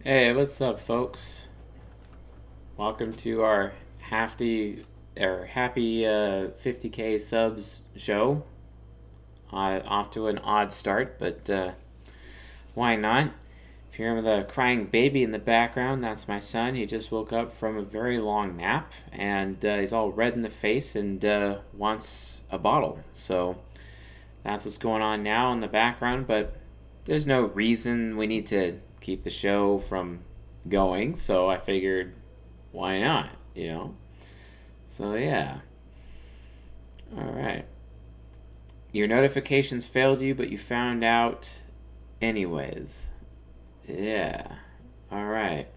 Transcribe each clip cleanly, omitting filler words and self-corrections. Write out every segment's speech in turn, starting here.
Hey, what's up, folks? Welcome to our happy 50K subs show. Off to an odd start, but why not? If you hear the crying baby in the background, that's my son. He just woke up from a very long nap, and he's all red in the face and wants a bottle. So that's what's going on now in the background, but there's no reason we need to keep the show from going, so I figured, why not, you know? So, yeah. Alright. Your notifications failed you, but you found out anyways. Yeah. Alright.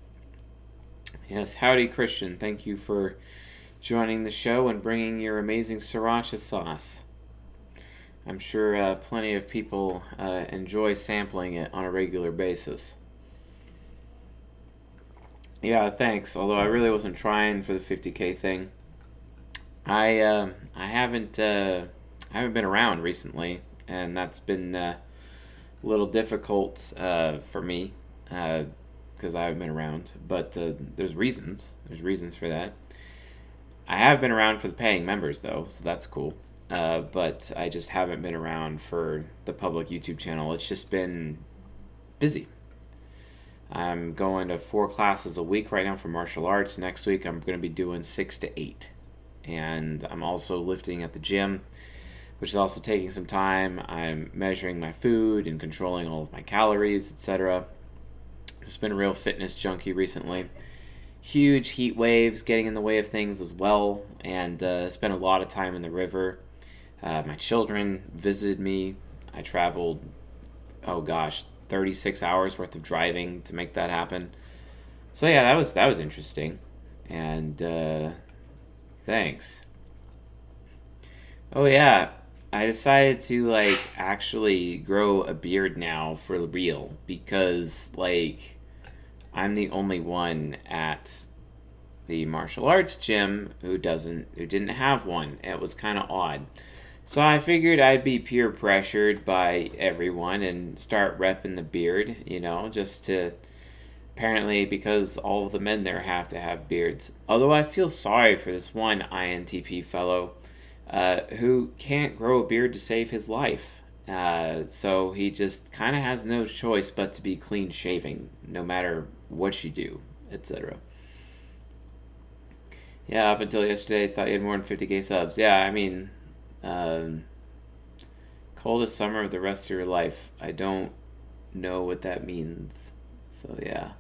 Yes, howdy, Christian. Thank you for joining the show and bringing your amazing sriracha sauce. I'm sure plenty of people enjoy sampling it on a regular basis. Yeah, thanks. Although I really wasn't trying for the 50K thing. I haven't been around recently, and that's been a little difficult for me because I haven't been around. But there's reasons. There's reasons for that. I have been around for the paying members though, so that's cool. But I just haven't been around for the public YouTube channel. It's just been busy. I'm going to 4 classes a week right now for martial arts. Next week I'm going to be doing 6 to 8. And I'm also lifting at the gym, which is also taking some time. I'm measuring my food and controlling all of my calories, etc. Just been a real fitness junkie recently. Huge heat waves getting in the way of things as well, and spent a lot of time in the river. My children visited me. I traveled, 36 hours worth of driving to make that happen. So yeah, that was interesting. And thanks. Oh yeah, I decided to actually grow a beard now for real because I'm the only one at the martial arts gym who didn't have one. It was kind of odd. So I figured I'd be peer pressured by everyone and start repping the beard, just to apparently because all of the men there have to have beards. Although I feel sorry for this one INTP fellow who can't grow a beard to save his life. So he just kind of has no choice but to be clean shaving, no matter what you do, etc. Yeah, up until yesterday, I thought you had more than 50K subs. Yeah, I mean, coldest summer of the rest of your life. I don't know what that means. So, yeah.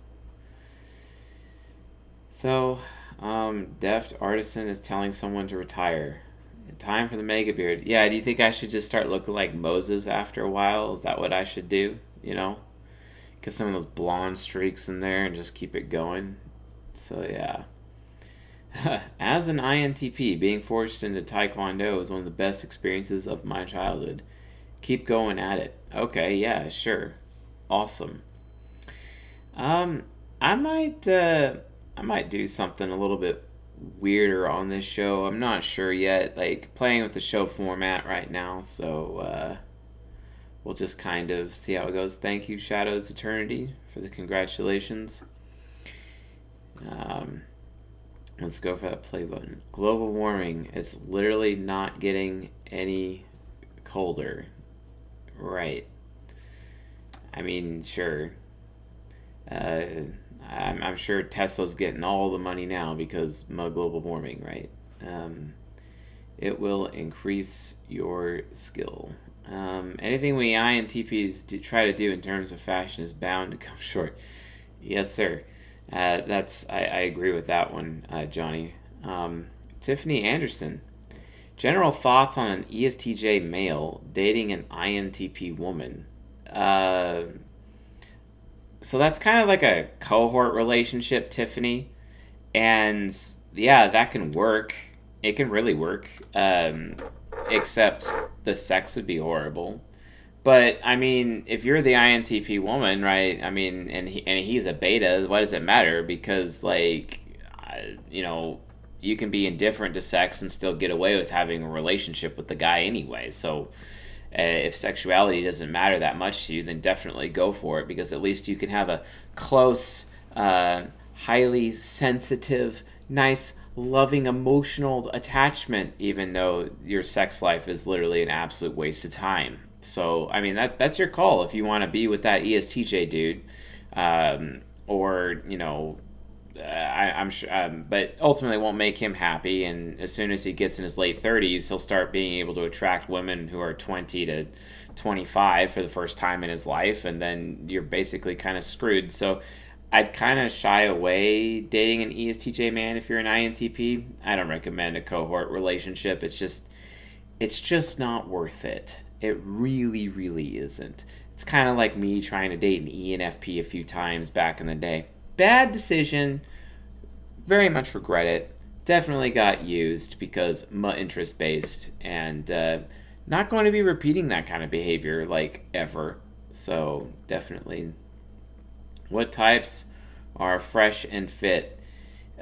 So, Deft Artisan is telling someone to retire. Time for the mega beard. Yeah, do you think I should just start looking like Moses after a while? Is that what I should do? Get some of those blonde streaks in there and just keep it going. So, yeah. As an INTP, being forced into Taekwondo is one of the best experiences of my childhood. Keep going at it. Okay, yeah, sure. Awesome. Um, I might do something a little bit weirder on this show. I'm not sure yet. Playing with the show format right now, so we'll just kind of see how it goes. Thank you, Shadows Eternity, for the congratulations. Let's go for that play button. Global warming. It's literally not getting any colder. Right. I mean, sure. I'm sure Tesla's getting all the money now because of global warming, right? It will increase your skill. Anything we INTPs try to do in terms of fashion is bound to come short. Yes, sir. I agree with that one, Johnny. Tiffany Anderson. General thoughts on an ESTJ male dating an INTP woman. So that's kind of like a cohort relationship, Tiffany. And yeah, that can work. It can really work. Except the sex would be horrible. But I mean, if you're the INTP woman, right? I mean, and he's a beta. What does it matter? Because you can be indifferent to sex and still get away with having a relationship with the guy anyway. So if sexuality doesn't matter that much to you, then definitely go for it because at least you can have a close highly sensitive, nice, loving, emotional attachment, even though your sex life is literally an absolute waste of time. So, I mean, that's your call if you want to be with that ESTJ dude. Or, I'm sure, but ultimately won't make him happy. And as soon as he gets in his late 30s, he'll start being able to attract women who are 20 to 25 for the first time in his life. And then you're basically kind of screwed. So I'd kind of shy away dating an ESTJ man if you're an INTP. I don't recommend a cohort relationship. It's just not worth it. It really, really isn't. It's kind of like me trying to date an ENFP a few times back in the day. Bad decision. Very much regret it. Definitely got used because interest based, and not going to be repeating that kind of behavior like ever. So definitely. What types are fresh and fit?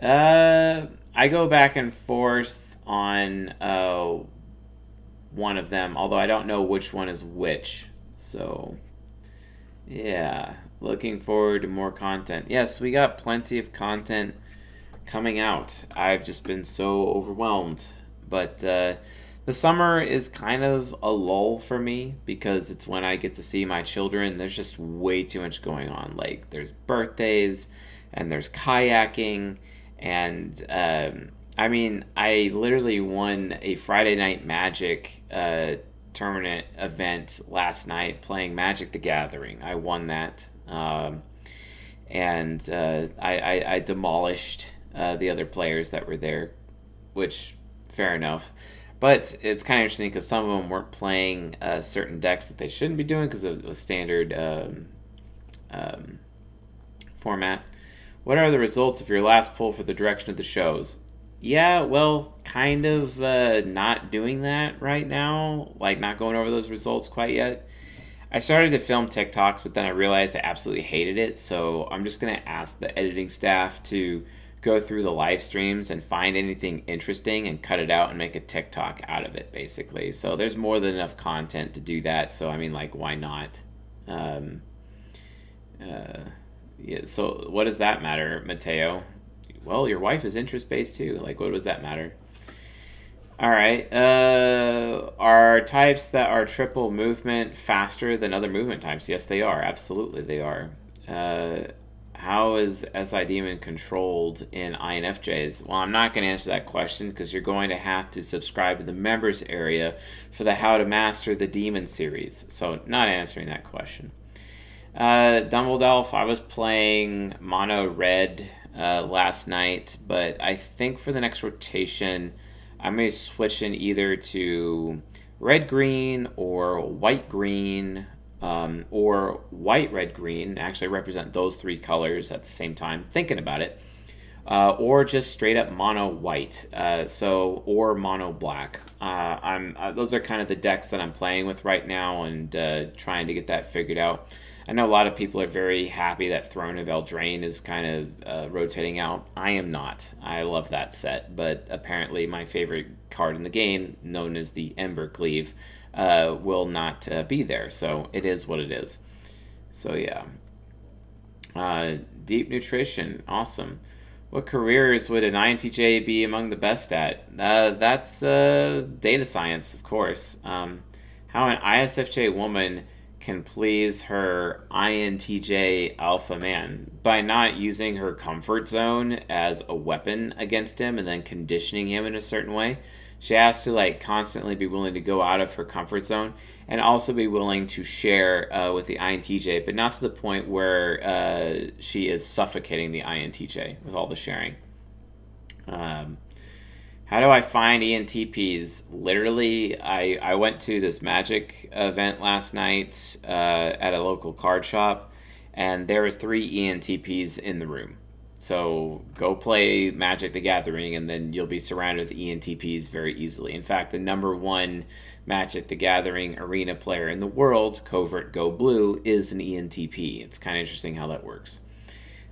I go back and forth on one of them, although I don't know which one is which. So, yeah, looking forward to more content. Yes, we got plenty of content coming out. I've just been so overwhelmed. But the summer is kind of a lull for me because it's when I get to see my children. There's just way too much going on. Like, there's birthdays and there's kayaking and I literally won a Friday Night Magic tournament event last night playing Magic the Gathering. I won that. And I demolished the other players that were there, which, fair enough. But it's kind of interesting because some of them weren't playing certain decks that they shouldn't be doing because of the standard format. What are the results of your last poll for the direction of the shows? Yeah, well, kind of not doing that right now, like not going over those results quite yet. I started to film TikToks, but then I realized I absolutely hated it, so I'm just going to ask the editing staff to go through the live streams and find anything interesting and cut it out and make a TikTok out of it, basically. So there's more than enough content to do that, so I mean, like, why not? Yeah, so what does that matter, Mateo? Well, your wife is interest-based too. Like, what does that matter? All right. Are types that are triple movement faster than other movement types? Yes, they are. Absolutely, they are. How is SI Demon controlled in INFJs? Well, I'm not going to answer that question because you're going to have to subscribe to the members area for the How to Master the Demon series. So, not answering that question. Dumbledelf, I was playing Mono Red last night, but I think for the next rotation, I may switch in either to red-green or white-green or white-red-green, actually represent those three colors at the same time, thinking about it, or just straight-up mono-white, or mono-black. Those are kind of the decks that I'm playing with right now and trying to get that figured out. I know a lot of people are very happy that Throne of Eldraine is kind of rotating out. I am not. I love that set, but apparently my favorite card in the game, known as the Ember Cleave, will not be there. So it is what it is. So yeah. Deep Nutrition, awesome. What careers would an INTJ be among the best at? That's data science, of course. How an ISFJ woman can please her INTJ alpha man by not using her comfort zone as a weapon against him and then conditioning him in a certain way. She has to constantly be willing to go out of her comfort zone and also be willing to share with the INTJ, but not to the point where she is suffocating the INTJ with all the sharing. How do I find ENTPs? Literally, I went to this Magic event last night at a local card shop, and there was 3 ENTPs in the room. So go play Magic the Gathering, and then you'll be surrounded with ENTPs very easily. In fact, the #1 Magic the Gathering arena player in the world, Covert Go Blue, is an ENTP. It's kind of interesting how that works.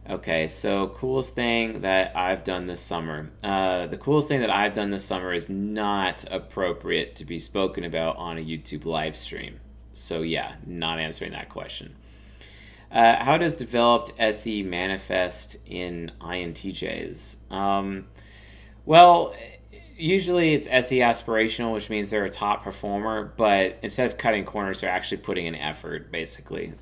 Okay, so coolest thing that I've done this summer. The coolest thing that I've done this summer is not appropriate to be spoken about on a YouTube live stream. So yeah, not answering that question. How does developed SE manifest in INTJs? Well, usually it's SE aspirational, which means they're a top performer, but instead of cutting corners, they're actually putting in effort, basically.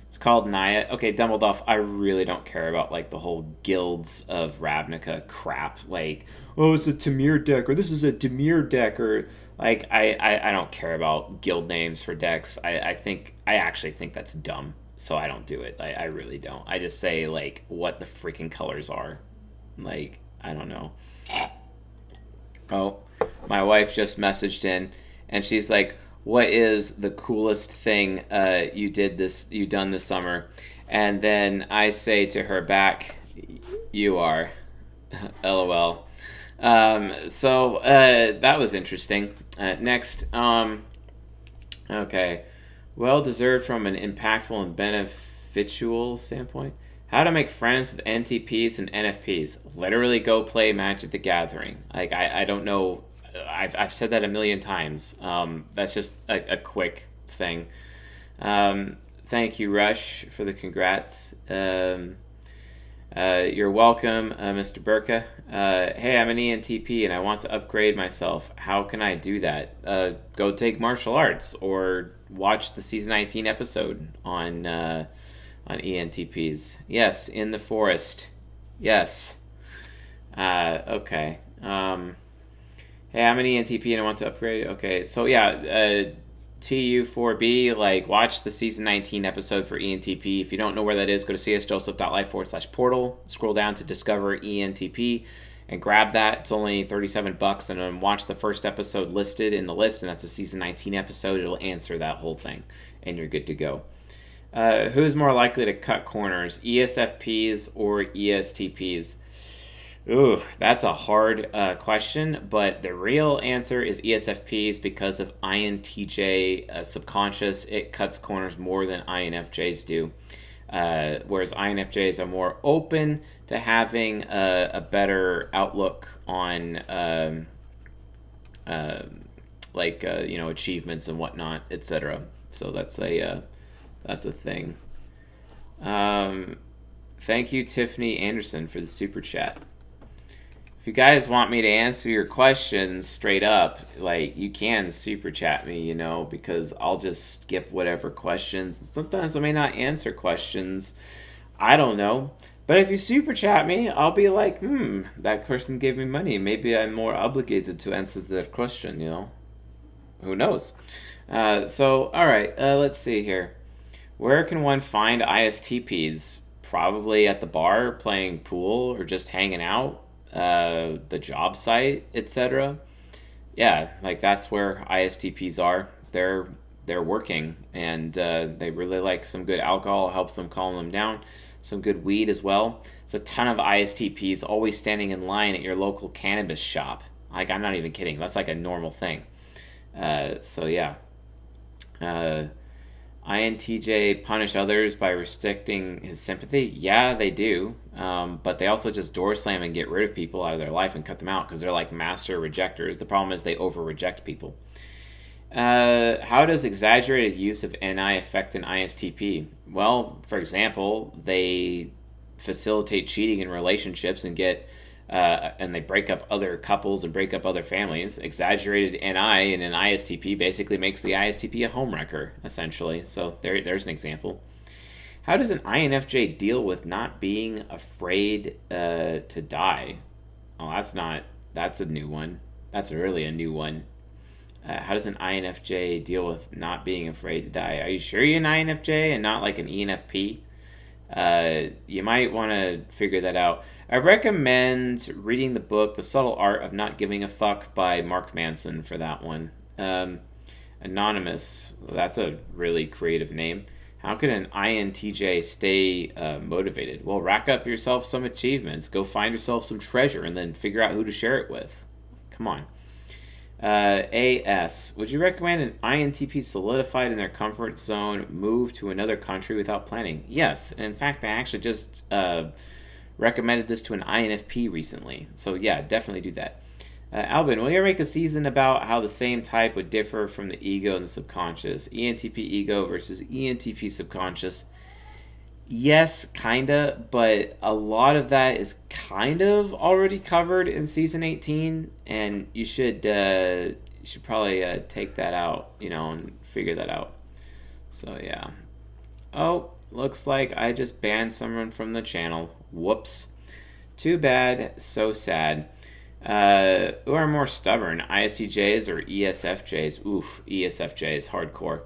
It's called Naya. Okay, Dumbledore, I really don't care about like the whole guilds of Ravnica crap. Like, oh, it's a Tamir deck, or this is a Demir deck, or like I don't care about guild names for decks. I actually think that's dumb. So I don't do it. I really don't. I just say like what the freaking colors are. Like, I don't know. Oh, my wife just messaged in and she's like, what is the coolest thing you done this summer? And then I say to her back, you are. LOL. So that was interesting. Next, okay. Well deserved from an impactful and beneficial standpoint. How to make friends with NTPs and NFPs. Literally go play Magic the Gathering. Like, I don't know. I've said that a million times. That's just a quick thing. Thank you, Rush, for the congrats. You're welcome, Mr. Burka. Hey, I'm an ENTP and I want to upgrade myself. How can I do that? Go take martial arts or watch the season 19 episode on ENTPs. Yes, in the forest. Yes. Okay. Hey, I'm an ENTP and I want to upgrade. Okay, so yeah, TU4B, like, watch the season 19 episode for ENTP. If you don't know where that is, go to csjoseph.life/portal, scroll down to discover ENTP, and grab that. It's only $37, and then watch the first episode listed in the list, and that's the season 19 episode. It'll answer that whole thing, and you're good to go. Who's more likely to cut corners, ESFPs or ESTPs? Ooh, that's a hard question, but the real answer is ESFPs because of INTJ subconscious. It cuts corners more than INFJs do, whereas INFJs are more open to having a better outlook on achievements and whatnot, etc. So that's a thing. Thank you, Tiffany Anderson, for the super chat. If you guys want me to answer your questions straight up, like, you can super chat me, because I'll just skip whatever questions. Sometimes I may not answer questions. I don't know. But if you super chat me, I'll be like, that person gave me money. Maybe I'm more obligated to answer their question, Who knows? All right, let's see here. Where can one find ISTPs? Probably at the bar, playing pool, or just hanging out. The job site, etc. Yeah, like, that's where ISTPs are. They're working, and they really like some good alcohol. Helps them calm them down. Some good weed as well. It's a ton of ISTPs always standing in line at your local cannabis shop. Like, I'm not even kidding. That's like a normal thing. Yeah. INTJ punish others by restricting his sympathy. Yeah, they do. But they also just door slam and get rid of people out of their life and cut them out because they're like master rejectors. The problem is they over-reject people. How does exaggerated use of NI affect an ISTP? Well, for example, they facilitate cheating in relationships and they break up other couples and break up other families. Exaggerated NI in an ISTP basically makes the ISTP a homewrecker, essentially. So there's an example. How does an INFJ deal with not being afraid to die? Oh, that's a new one. That's really a new one. How does an INFJ deal with not being afraid to die? Are you sure you're an INFJ and not like an ENFP? You might want to figure that out. I recommend reading the book The Subtle Art of Not Giving a Fuck by Mark Manson for that one. Anonymous, that's a really creative name. How can an INTJ stay motivated? Well, rack up yourself some achievements. Go find yourself some treasure and then figure out who to share it with. Come on. AS, would you recommend an INTP solidified in their comfort zone move to another country without planning? Yes. And in fact, I actually just recommended this to an INFP recently. So yeah, definitely do that. Albin, will you ever make a season about how the same type would differ from the ego and the subconscious? ENTP ego versus ENTP subconscious. Yes, kinda, but a lot of that is kind of already covered in season 18, and you should probably take that out, and figure that out. So yeah. Oh, looks like I just banned someone from the channel. Whoops. Too bad. So sad. Who are more stubborn, ISTJs or ESFJs? Oof, ESFJs, hardcore.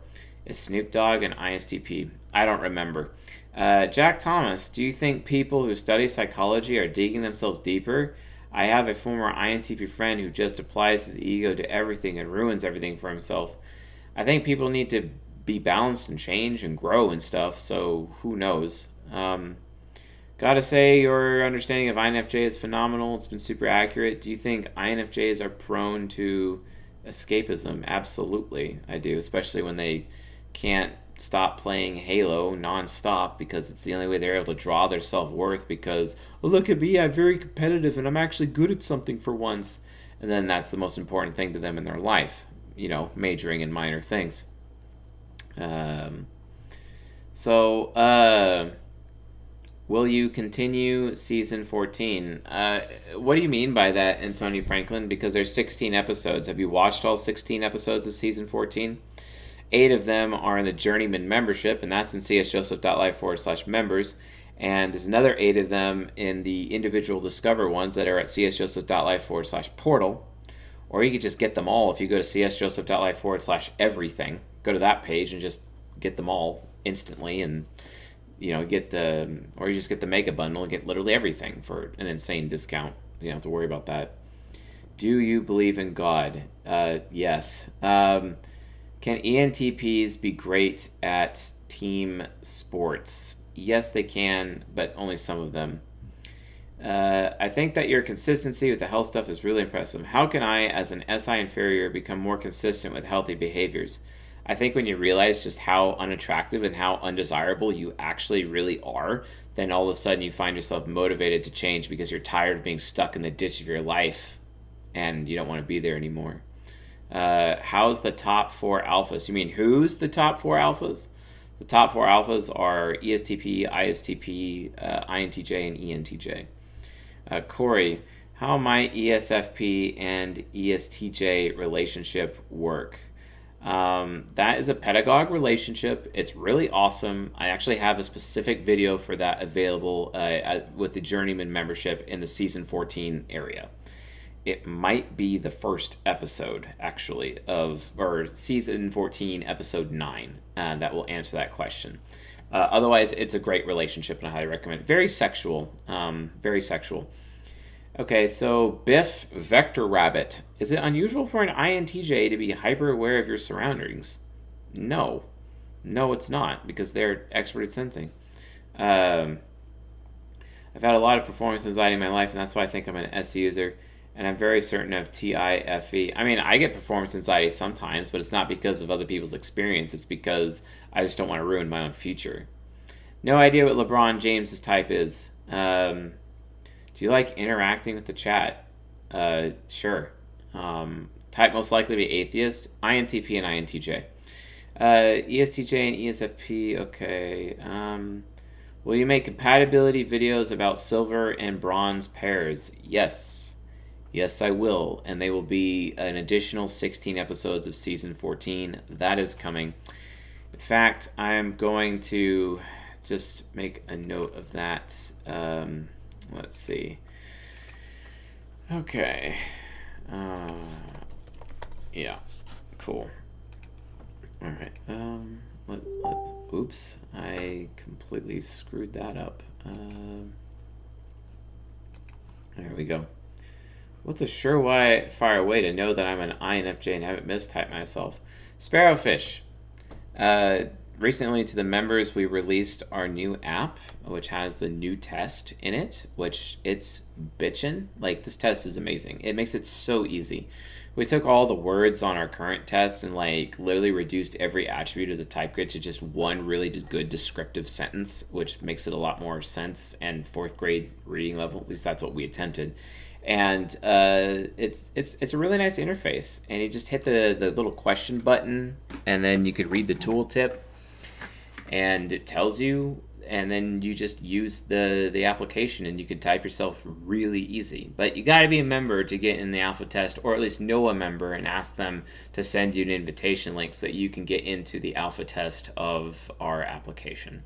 Is Snoop Dogg an ISTP? I don't remember. Jack Thomas, do you think people who study psychology are digging themselves deeper? I have a former INTP friend who just applies his ego to everything and ruins everything for himself. I think people need to be balanced and change and grow and stuff, so who knows? Gotta say, your understanding of INFJ is phenomenal. It's been super accurate. Do you think INFJs are prone to escapism? Absolutely, I do, especially when they can't stop playing Halo nonstop because it's the only way they're able to draw their self-worth because, oh, look at me, I'm very competitive and I'm actually good at something for once. And then that's the most important thing to them in their life, majoring in minor things. Will you continue season 14? What do you mean by that, Anthony Franklin? Because there's 16 episodes. Have you watched all 16 episodes of season 14? 8 of them are in the Journeyman membership, and that's in csjoseph.life/members. And there's another 8 of them in the individual Discover ones that are at csjoseph.life/portal. Or you could just get them all if you go to csjoseph.life/everything. Go to that page and just get them all instantly, and or you just get the mega bundle and get literally everything for an insane discount. You don't have to worry about that. Do you believe in God? Yes. Can ENTPs be great at team sports? Yes, they can, but only some of them. I think that your consistency with the health stuff is really impressive. How can I, as an SI inferior, become more consistent with healthy behaviors? I think when you realize just how unattractive and how undesirable you actually really are, then all of a sudden you find yourself motivated to change because you're tired of being stuck in the ditch of your life and you don't want to be there anymore. How's the top 4 alphas? You mean who's the top 4 alphas? The top 4 alphas are ESTP, ISTP, INTJ, and ENTJ. Corey, how might ESFP and ESTJ relationship work? That is a pedagogue relationship. It's really awesome. I actually have a specific video for that available with the Journeyman membership in the season 14 area. It might be the first episode, actually, or season 14, episode 9, that will answer that question. Otherwise, it's a great relationship, and I highly recommend it. Very sexual. Very sexual. Okay, so Biff Vector Rabbit. Is it unusual for an INTJ to be hyper aware of your surroundings? No. No, it's not, because they're expert at sensing. I've had a lot of performance anxiety in my life, and that's why I think I'm an S user. And I'm very certain of TIFE. I mean, I get performance anxiety sometimes, but it's not because of other people's experience. It's because I just don't want to ruin my own future. No idea what LeBron James's type is. Do you like interacting with the chat? Sure. Type most likely to be atheist. INTP and INTJ. ESTJ and ESFP. Okay. Will you make compatibility videos about silver and bronze pairs? Yes. Yes, I will, and they will be an additional 16 episodes of Season 14. That is coming. In fact, I'm going to just make a note of that. Let's see. Okay. Yeah, cool. All right. Oops, I completely screwed that up. There we go. What's a surefire way to know that I'm an INFJ and haven't mistyped myself? Sparrowfish. Recently to the members, we released our new app, which has the new test in it, which it's bitchin'. Like, this test is amazing. It makes it so easy. We took all the words on our current test and like literally reduced every attribute of the type grid to just one really good descriptive sentence, which makes it a lot more sense and fourth grade reading level. At least that's what we attempted. And it's a really nice interface. And you just hit the little question button, and then you could read the tooltip, and it tells you, and then you just use the application, and you can type yourself really easy. But you got to be a member to get in the alpha test, or at least know a member and ask them to send you an invitation link so that you can get into the alpha test of our application.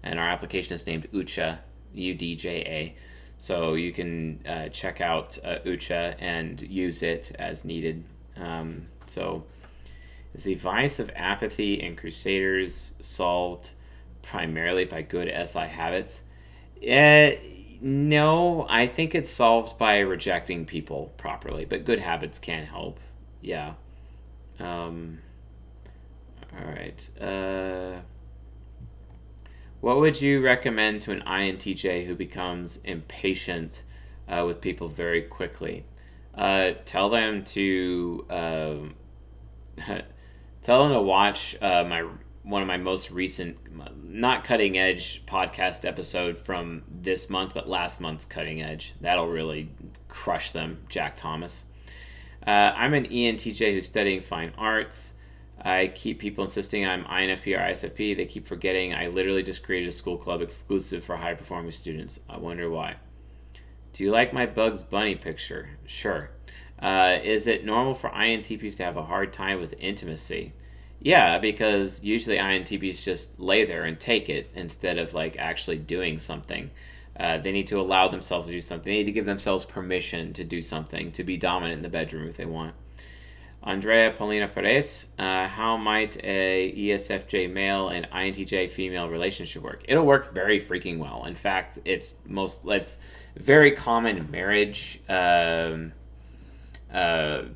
And our application is named UDJA, UDJA. So you can check out UDJA and use it as needed. So is the vice of apathy in Crusaders solved primarily by good SI habits? No, I think it's solved by rejecting people properly, but good habits can help. Yeah. All right. What would you recommend to an INTJ who becomes impatient with people very quickly? Tell them to watch one of my most recent, not cutting edge podcast episode from this month, but last month's cutting edge. That'll really crush them, Jack Thomas. I'm an ENTJ who's studying fine arts. I keep people insisting I'm INFP or ISFP. They keep forgetting I literally just created a school club exclusive for high performing students. I wonder why. Do you like my Bugs Bunny picture? Sure. Is it normal for INTPs to have a hard time with intimacy? Yeah, because usually INTPs just lay there and take it instead of like actually doing something. They need to allow themselves to do something. They need to give themselves permission to do something, to be dominant in the bedroom if they want. Andrea Paulina Perez, how might a ESFJ male and INTJ female relationship work? It'll work very freaking well. In fact, it's very common in marriage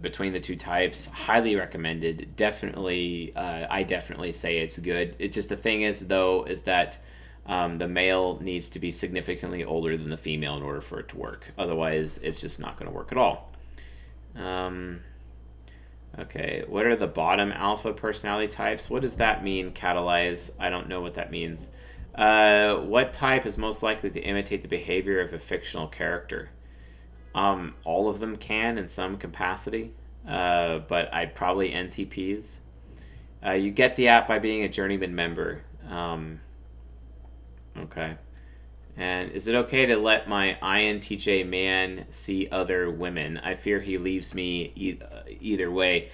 between the two types. Highly recommended. Definitely, I definitely say it's good. It's just the thing is that the male needs to be significantly older than the female in order for it to work. Otherwise, it's just not going to work at all. Okay, what are the bottom alpha personality types? What does that mean, catalyze? I don't know what that means. What type is most likely to imitate the behavior of a fictional character? All of them can in some capacity, but I'd probably NTPs. You get the app by being a journeyman member. Okay. And is it okay to let my INTJ man see other women? I fear he leaves me either way.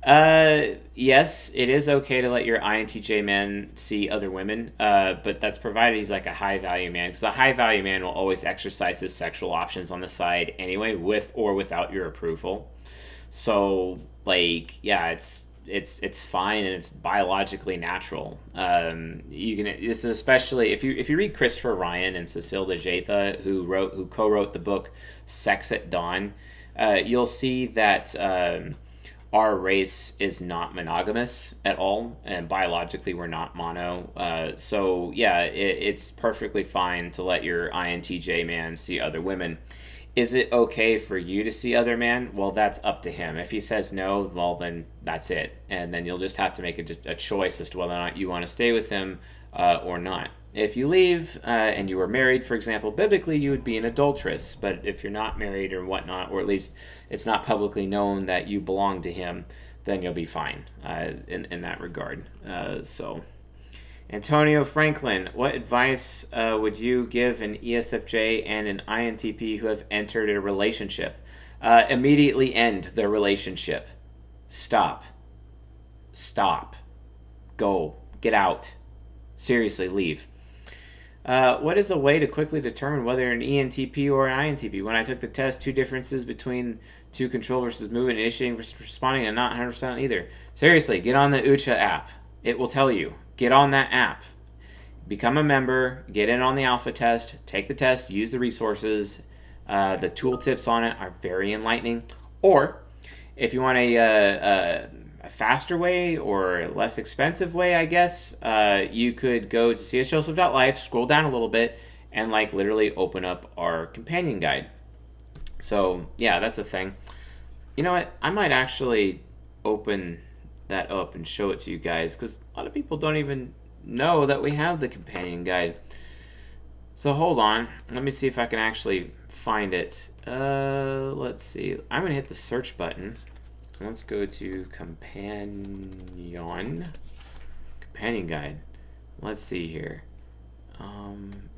Yes, it is okay to let your INTJ man see other women, but that's provided he's like a high value man, because a high value man will always exercise his sexual options on the side anyway, with or without your approval. So, like, yeah, it's fine and it's biologically natural. You can, this is especially if you read Christopher Ryan and Cecile de Jetha, who co-wrote the book Sex at Dawn, you'll see that our race is not monogamous at all, and biologically we're not mono. So yeah, it's perfectly fine to let your INTJ man see other women. Is it okay for you to see other men? Well, that's up to him. If he says no, well, then that's it. And then you'll just have to make a choice as to whether or not you want to stay with him or not. If you leave and you were married, for example, biblically you would be an adulteress. But if you're not married or whatnot, or at least it's not publicly known that you belong to him, then you'll be fine in that regard. So, Antonio Franklin, what advice would you give an ESFJ and an INTP who have entered a relationship? Immediately end their relationship. Stop. Go. Get out. Seriously, leave. What is a way to quickly determine whether an ENTP or an INTP? When I took the test, two differences between to control versus movement, initiating versus responding, and not 100% either. Seriously, get on the UDJA app. It will tell you. Get on that app. Become a member. Get in on the alpha test. Take the test. Use the resources. The tooltips on it are very enlightening. Or, if you want a faster way or less expensive way, I guess, you could go to csjoseph.life, scroll down a little bit, and literally open up our companion guide. So, yeah, that's a thing. You know what? I might actually open that up and show it to you guys because a lot of people don't even know that we have the companion guide. So hold on. Let me see if I can actually find it. Let's see. I'm going to hit the search button. Let's go to companion guide. Let's see here.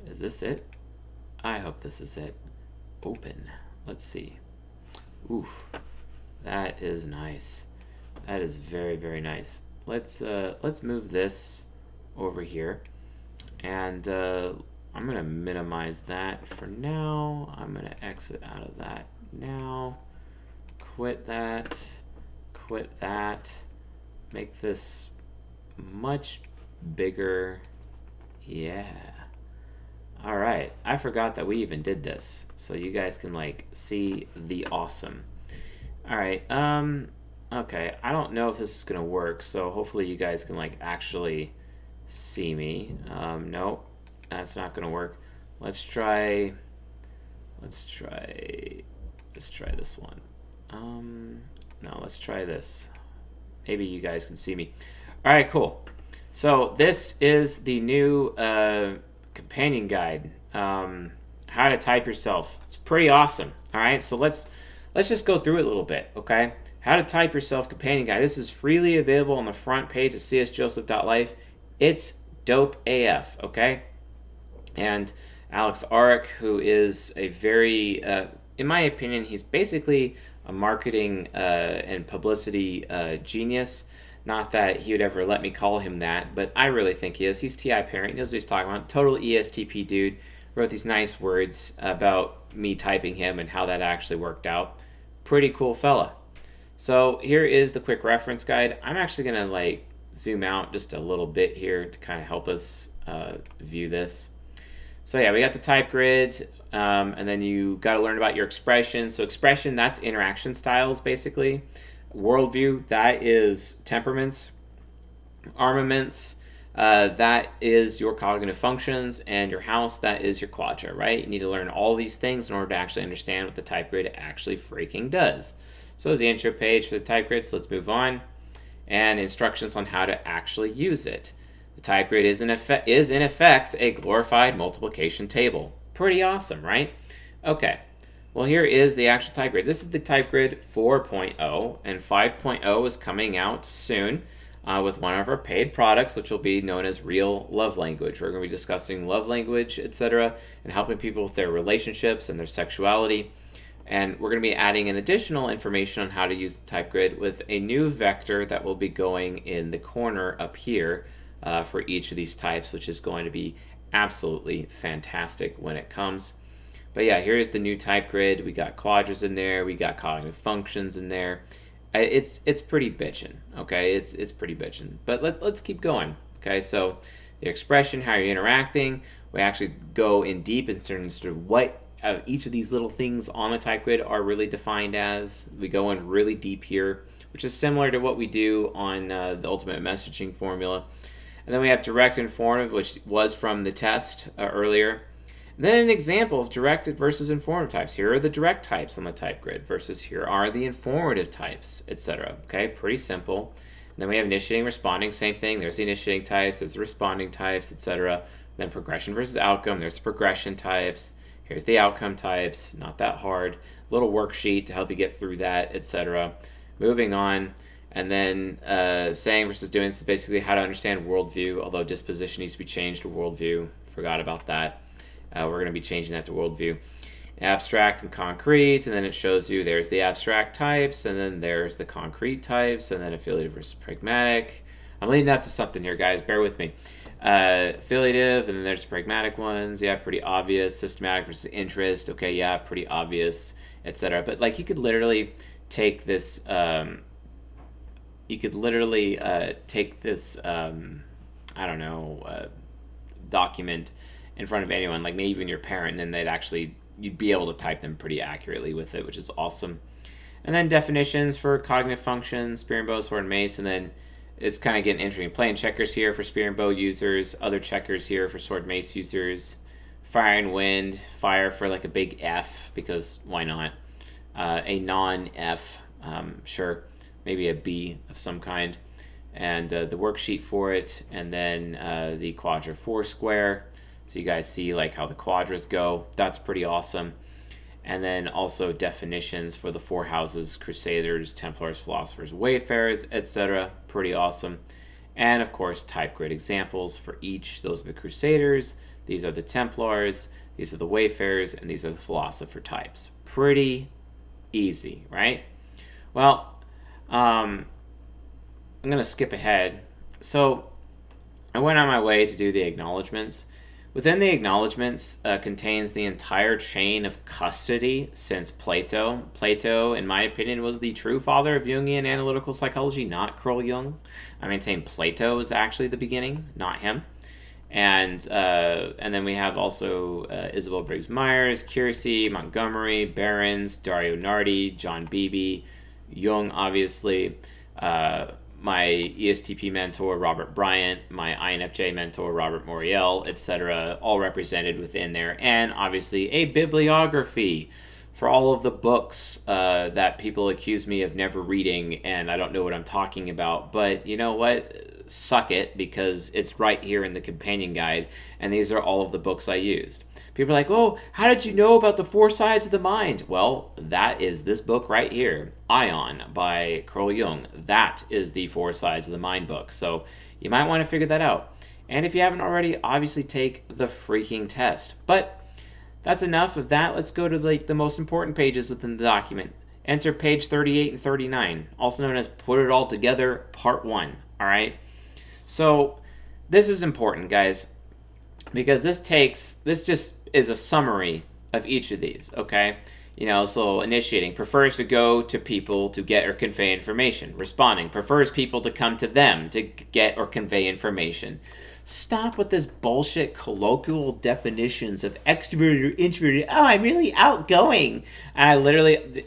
Is this it? I hope this is it. Open. Let's see. Oof. That is nice. That is very, very nice. Let's move this over here, and I'm gonna minimize that for now. I'm gonna exit out of that now. Quit that. Quit that. Make this much bigger. Yeah. All right. I forgot that we even did this, so you guys can like see the awesome. All right. Okay. I don't know if this is gonna work, so hopefully you guys can like actually see me. No, that's not gonna work. Let's try this one. No, let's try this. Maybe you guys can see me. All right, cool. So this is the new companion guide. How to type yourself. It's pretty awesome. All right, so let's just go through it a little bit, okay? How to type yourself companion guide. This is freely available on the front page at csjoseph.life. It's dope AF, okay? And Alex Arick, who is a very, in my opinion, he's basically a marketing and publicity genius. Not that he would ever let me call him that, but I really think he is. He's TI parent. He knows what he's talking about. Total ESTP dude. Wrote these nice words about me typing him and how that actually worked out. Pretty cool fella. So here is the quick reference guide. I'm actually going to like zoom out just a little bit here to kind of help us view this. So yeah, we got the type grid, and then you got to learn about your expression. So expression, that's interaction styles, basically. Worldview, that is temperaments. Armaments, that is your cognitive functions. And your house, that is your quadra, right? You need to learn all these things in order to actually understand what the type grid actually freaking does. So there's the intro page for the type grid, so let's move on. And instructions on how to actually use it. The type grid is in effect a glorified multiplication table. Pretty awesome, right? Okay, well here is the actual type grid. This is the type grid 4.0, and 5.0 is coming out soon with one of our paid products, which will be known as Real Love Language. We're going to be discussing love language, etc., and helping people with their relationships and their sexuality. And we're going to be adding an additional information on how to use the type grid with a new vector that will be going in the corner up here for each of these types, which is going to be absolutely fantastic when it comes. But yeah, here's the new type grid. We got quadras in there. We got cognitive functions in there. It's pretty bitchin', okay? It's pretty bitchin'. But let's keep going, okay? So the expression, how you're interacting. We actually go in deep in terms of what each of these little things on the type grid are really defined as. We go in really deep here, which is similar to what we do on the ultimate messaging formula. And then we have direct and informative, which was from the test earlier. And then an example of directed versus informative types. Here are the direct types on the type grid versus here are the informative types, etc. Okay, pretty simple. And then we have initiating, responding, same thing. There's the initiating types, there's the responding types, etc. Then progression versus outcome, there's the progression types. Here's the outcome types, not that hard. Little worksheet to help you get through that, etc. Moving on, and then saying versus doing, this is basically how to understand worldview, although disposition needs to be changed to worldview. Forgot about that. We're going to be changing that to worldview. Abstract and concrete, and then it shows you there's the abstract types, and then there's the concrete types, and then affiliative versus pragmatic. I'm leading up to something here, guys. Bear with me. Affiliative, and then there's pragmatic ones. Yeah, pretty obvious. Systematic versus interest. Okay, yeah, pretty obvious, etc. But like, you could literally take this. I don't know, document in front of anyone, like maybe even your parent, and then you'd be able to type them pretty accurately with it, which is awesome. And then definitions for cognitive functions, spear and bow, sword and mace, and then it's kind of getting interesting. Playing checkers here for spear and bow users, other checkers here for sword and mace users, fire and wind, fire for like a big F, because why not? A non-F Sure, maybe a B of some kind. And the worksheet for it, and then the Quadra 4 square. So you guys see like how the quadras go. That's pretty awesome. And then also definitions for the 4 houses: Crusaders, Templars, Philosophers, Wayfarers, etc. Pretty awesome. And of course, type grid examples for each. Those are the Crusaders, these are the Templars, these are the Wayfarers, and these are the Philosopher types. Pretty easy, right? Well, I'm going to skip ahead. So I went on my way to do the acknowledgments. Within the acknowledgments contains the entire chain of custody since Plato. Plato, in my opinion, was the true father of Jungian analytical psychology, not Carl Jung. I maintain Plato is actually the beginning, not him. And then we have also Isabel Briggs Myers, Keirsey, Montgomery, Behrens, Dario Nardi, John Beebe, Jung, obviously, my ESTP mentor, Robert Bryant, my INFJ mentor, Robert Moriel, etc., all represented within there. And obviously a bibliography for all of the books that people accuse me of never reading, and I don't know what I'm talking about. But you know what? Suck it, because it's right here in the companion guide, and these are all of the books I used. People are like, oh, how did you know about the 4 sides of the mind? Well, that is this book right here, Ion by Carl Jung. That is the 4 sides of the mind book. So you might want to figure that out. And if you haven't already, obviously take the freaking test. But that's enough of that. Let's go to the most important pages within the document. Enter page 38 and 39, also known as Put It All Together, Part 1. All right? So this is important, guys, because this just is a summary of each of these, okay? So initiating prefers to go to people to get or convey information. Responding prefers people to come to them to get or convey information. Stop with this bullshit colloquial definitions of extroverted or introverted. Oh, I'm really outgoing. And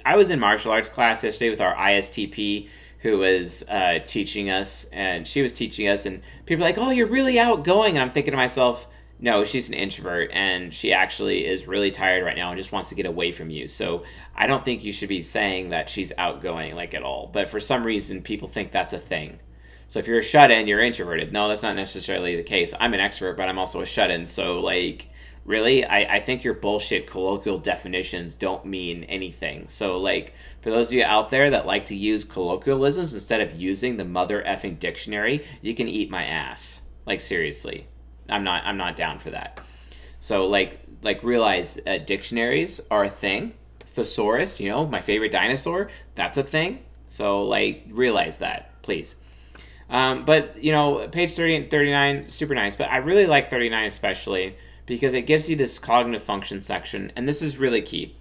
I was in martial arts class yesterday with our ISTP, who was teaching us, and she was teaching us, and people are like, oh, you're really outgoing. And I'm thinking to myself, no, she's an introvert, and she actually is really tired right now and just wants to get away from you. So I don't think you should be saying that she's outgoing, at all. But for some reason, people think that's a thing. So if you're a shut-in, you're introverted. No, that's not necessarily the case. I'm an extrovert, but I'm also a shut-in. So, really, I think your bullshit colloquial definitions don't mean anything. So, for those of you out there that like to use colloquialisms instead of using the mother effing dictionary, you can eat my ass. Seriously. I'm not down for that. So realize dictionaries are a thing. Thesaurus, my favorite dinosaur, that's a thing. So realize that, please. But page 30 and 39, super nice. But I really like 39 especially because it gives you this cognitive function section, and this is really key.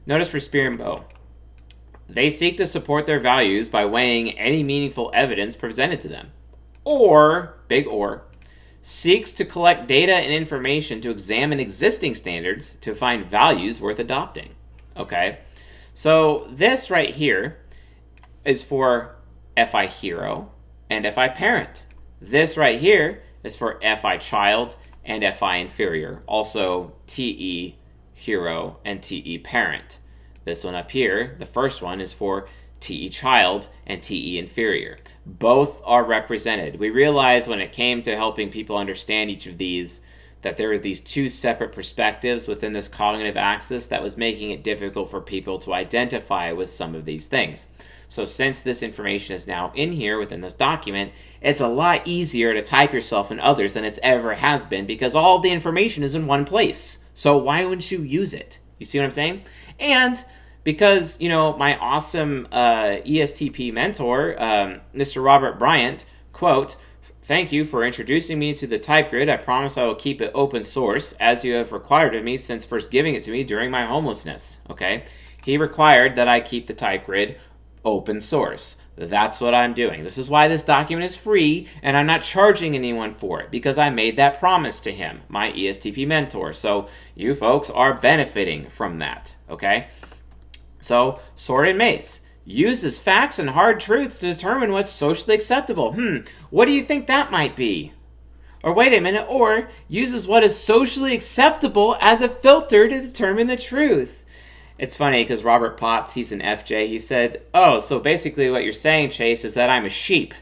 Notice for Spear and Bow, they seek to support their values by weighing any meaningful evidence presented to them, or big or. Seeks to collect data and information to examine existing standards to find values worth adopting. Okay? So this right here is for FI hero and FI parent. This right here is for FI child and FI inferior. Also TE hero and TE parent. This one up here, the first one, is for TE child and TE inferior. Both are represented. We realized when it came to helping people understand each of these that there was these 2 separate perspectives within this cognitive axis that was making it difficult for people to identify with some of these things. So since this information is now in here within this document, it's a lot easier to type yourself and others than it's ever has been because all the information is in one place. So why wouldn't you use it? You see what I'm saying? And because, my awesome ESTP mentor, Mr. Robert Bryant, quote, "Thank you for introducing me to the type grid. I promise I will keep it open source, as you have required of me since first giving it to me during my homelessness." Okay? He required that I keep the type grid open source. That's what I'm doing. This is why this document is free, and I'm not charging anyone for it, because I made that promise to him, my ESTP mentor. So you folks are benefiting from that. Okay? So, Sword and Mace uses facts and hard truths to determine what's socially acceptable. What do you think that might be? Or wait a minute, or uses what is socially acceptable as a filter to determine the truth. It's funny because Robert Potts, he's an FJ. He said, "Oh, so basically what you're saying, Chase, is that I'm a sheep."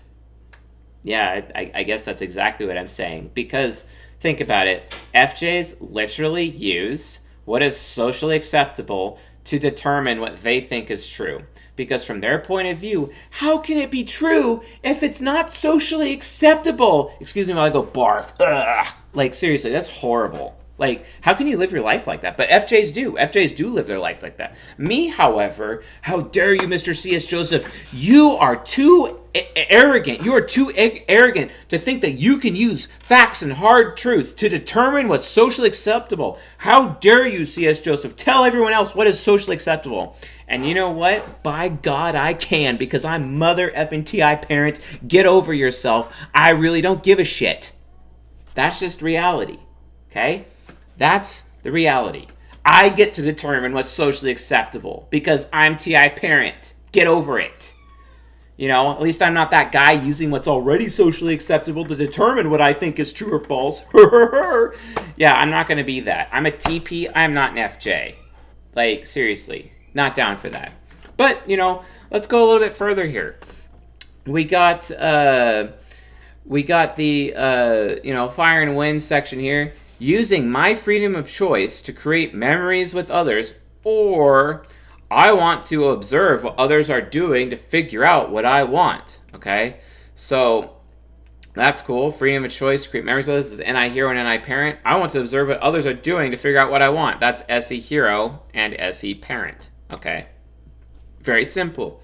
Yeah, I guess that's exactly what I'm saying. Because think about it, FJs literally use what is socially acceptable to determine what they think is true. Because from their point of view, how can it be true if it's not socially acceptable? Excuse me while I go barf. Ugh. Like, seriously, that's horrible. Like, how can you live your life like that? But FJs do. FJs do live their life like that. Me, however, how dare you, Mr. C.S. Joseph? You are too arrogant. You are too arrogant to think that you can use facts and hard truths to determine what's socially acceptable. How dare you, C.S. Joseph? Tell everyone else what is socially acceptable. And you know what? By God, I can, because I'm mother effing TI parent. Get over yourself. I really don't give a shit. That's just reality. Okay? That's the reality. I get to determine what's socially acceptable because I'm TI parent. Get over it. You know, at least I'm not that guy using what's already socially acceptable to determine what I think is true or false. Yeah, I'm not going to be that. I'm a TP. I'm not an FJ. Like, seriously. Not down for that. But, you know, let's go a little bit further here. We got the, Fire and Wind section here. Using my freedom of choice to create memories with others, or I want to observe what others are doing to figure out what I want. Okay? So, that's cool. Freedom of choice to create memories with others. This is NI hero and NI parent. I want to observe what others are doing to figure out what I want. That's SE hero and SE parent. Okay? Very simple.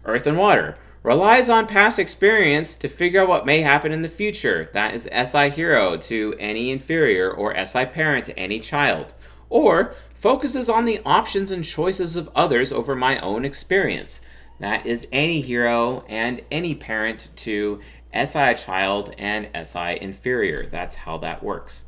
Earth and water. Relies on past experience to figure out what may happen in the future. That is SI hero to any inferior or SI parent to any child. Or focuses on the options and choices of others over my own experience. That is any hero and any parent to SI child and SI inferior. That's how that works.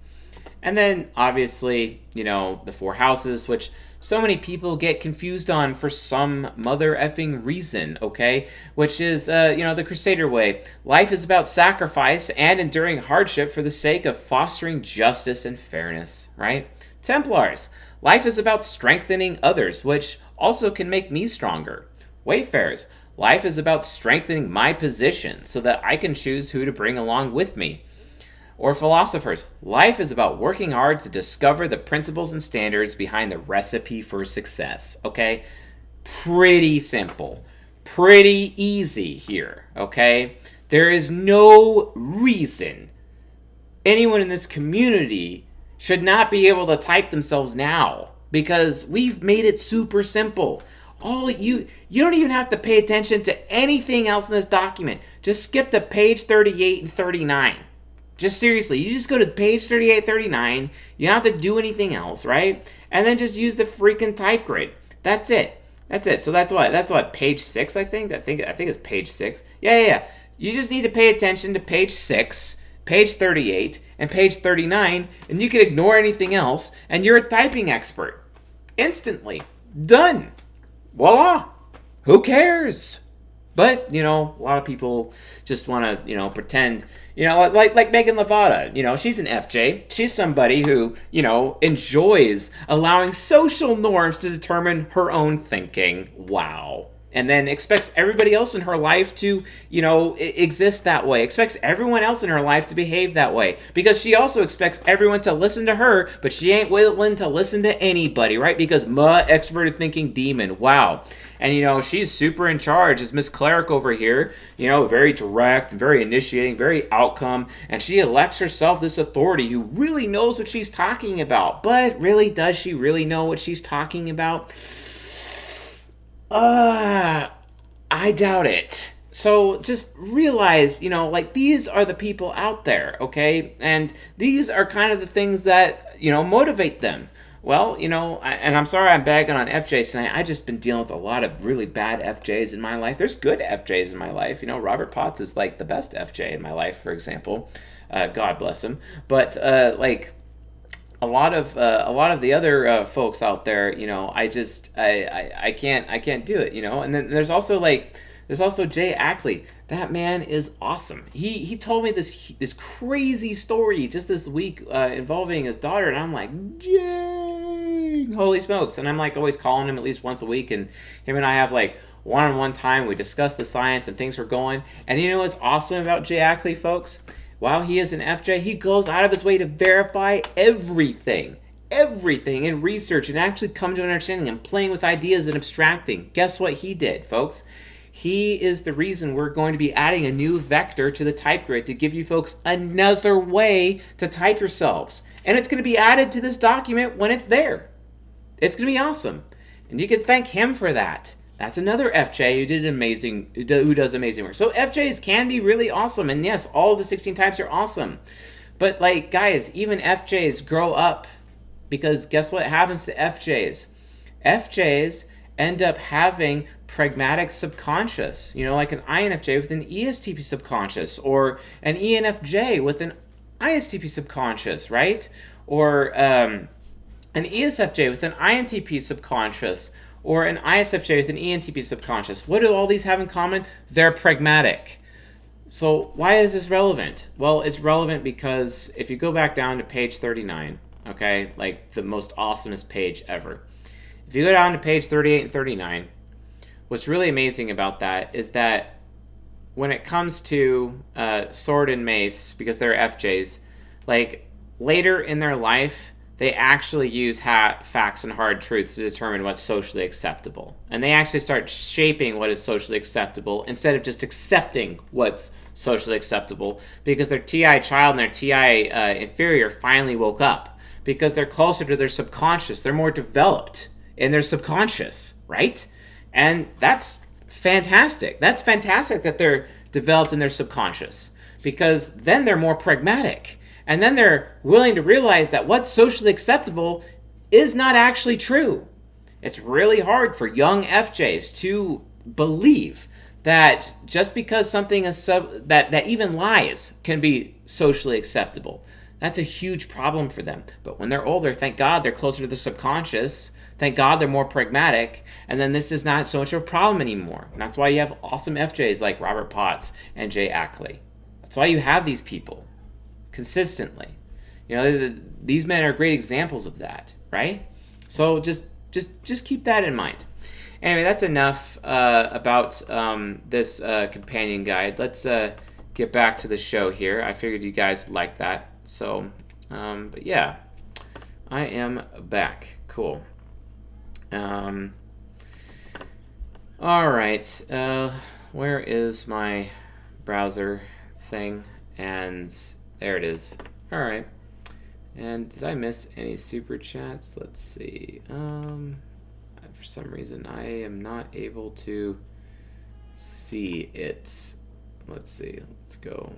And then obviously, the four houses, which so many people get confused on for some mother effing reason, okay? Which is, the Crusader way. Life is about sacrifice and enduring hardship for the sake of fostering justice and fairness, right? Templars. Life is about strengthening others, which also can make me stronger. Wayfarers. Life is about strengthening my position so that I can choose who to bring along with me. Or philosophers, life is about working hard to discover the principles and standards behind the recipe for success, okay? Pretty simple. Pretty easy here, okay? There is no reason anyone in this community should not be able to type themselves now because we've made it super simple. You don't even have to pay attention to anything else in this document. Just skip to page 38 and 39. Just seriously, you just go to page 38, 39. You don't have to do anything else, right? And then just use the freaking type grid. That's it. So that's what page 6, I think. I think it's page 6. Yeah. You just need to pay attention to page 6, page 38, and page 39, and you can ignore anything else, and you're a typing expert. Instantly. Done. Voila. Who cares? But, a lot of people just want to, pretend, like Megan Lavada, she's an FJ. She's somebody who, enjoys allowing social norms to determine her own thinking. Wow. And then expects everybody else in her life to, exist that way. Expects everyone else in her life to behave that way. Because she also expects everyone to listen to her, but she ain't willing to listen to anybody, right? Because extroverted thinking demon. Wow. And, she's super in charge as Miss Cleric over here. Very direct, very initiating, very outcome. And she elects herself this authority who really knows what she's talking about. But really, does she really know what she's talking about? I doubt it. So just realize, these are the people out there, okay? And these are kind of the things that, motivate them. Well, and I'm sorry I'm bagging on FJs tonight. I've just been dealing with a lot of really bad FJs in my life. There's good FJs in my life. Robert Potts is like the best FJ in my life, for example. God bless him. But, a lot of the other folks out there, I can't do it, And then there's also Jay Ackley. That man is awesome. He told me this crazy story just this week involving his daughter, and I'm like, Jay, holy smokes. And I'm like always calling him at least once a week, and him and I have like one-on-one time. We discuss the science and things are going. And you know what's awesome about Jay Ackley, folks? While he is an FJ, he goes out of his way to verify everything in research and actually come to an understanding and playing with ideas and abstracting. Guess what he did, folks? He is the reason we're going to be adding a new vector to the type grid to give you folks another way to type yourselves. And it's going to be added to this document when it's there. It's going to be awesome. And you can thank him for that. That's another FJ who does amazing work. So FJs can be really awesome. And yes, all of the 16 types are awesome. But like, guys, even FJs grow up, because guess what happens to FJs? FJs end up having pragmatic subconscious, like an INFJ with an ESTP subconscious, or an ENFJ with an ISTP subconscious, right? Or an ESFJ with an INTP subconscious, or an ISFJ with an ENTP subconscious. What do all these have in common? They're pragmatic. So why is this relevant? Well, it's relevant because if you go back down to page 39, okay, like the most awesomest page ever. If you go down to page 38 and 39, what's really amazing about that is that when it comes to sword and mace, because they're FJs, like later in their life, they actually use facts and hard truths to determine what's socially acceptable. And they actually start shaping what is socially acceptable instead of just accepting what's socially acceptable, because their TI child and their TI inferior finally woke up, because they're closer to their subconscious. They're more developed in their subconscious, right? And that's fantastic. That's fantastic that they're developed in their subconscious, because then they're more pragmatic. And then they're willing to realize that what's socially acceptable is not actually true. It's really hard for young FJs to believe that just because something is that even lies can be socially acceptable. That's a huge problem for them. But when they're older, thank God they're closer to the subconscious. Thank God they're more pragmatic. And then this is not so much of a problem anymore. And that's why you have awesome FJs like Robert Potts and Jay Ackley. That's why you have these people consistently. These men are great examples of that, right? So just keep that in mind. Anyway, that's enough about this companion guide. Let's get back to the show here. I figured you guys would like that. So, but yeah, I am back. Cool. All right. Where is my browser thing? And there it is. All right. And did I miss any super chats? Let's see. For some reason, I am not able to see it. Let's see. Let's go.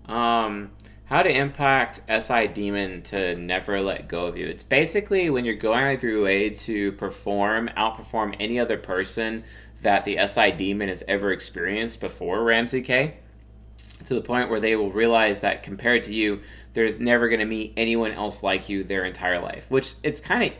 How to impact SI demon to never let go of you. It's basically when you're going out of your way to outperform any other person that the SI demon has ever experienced before, Ramsey K, to the point where they will realize that compared to you, there's never going to meet anyone else like you their entire life. Which that's kind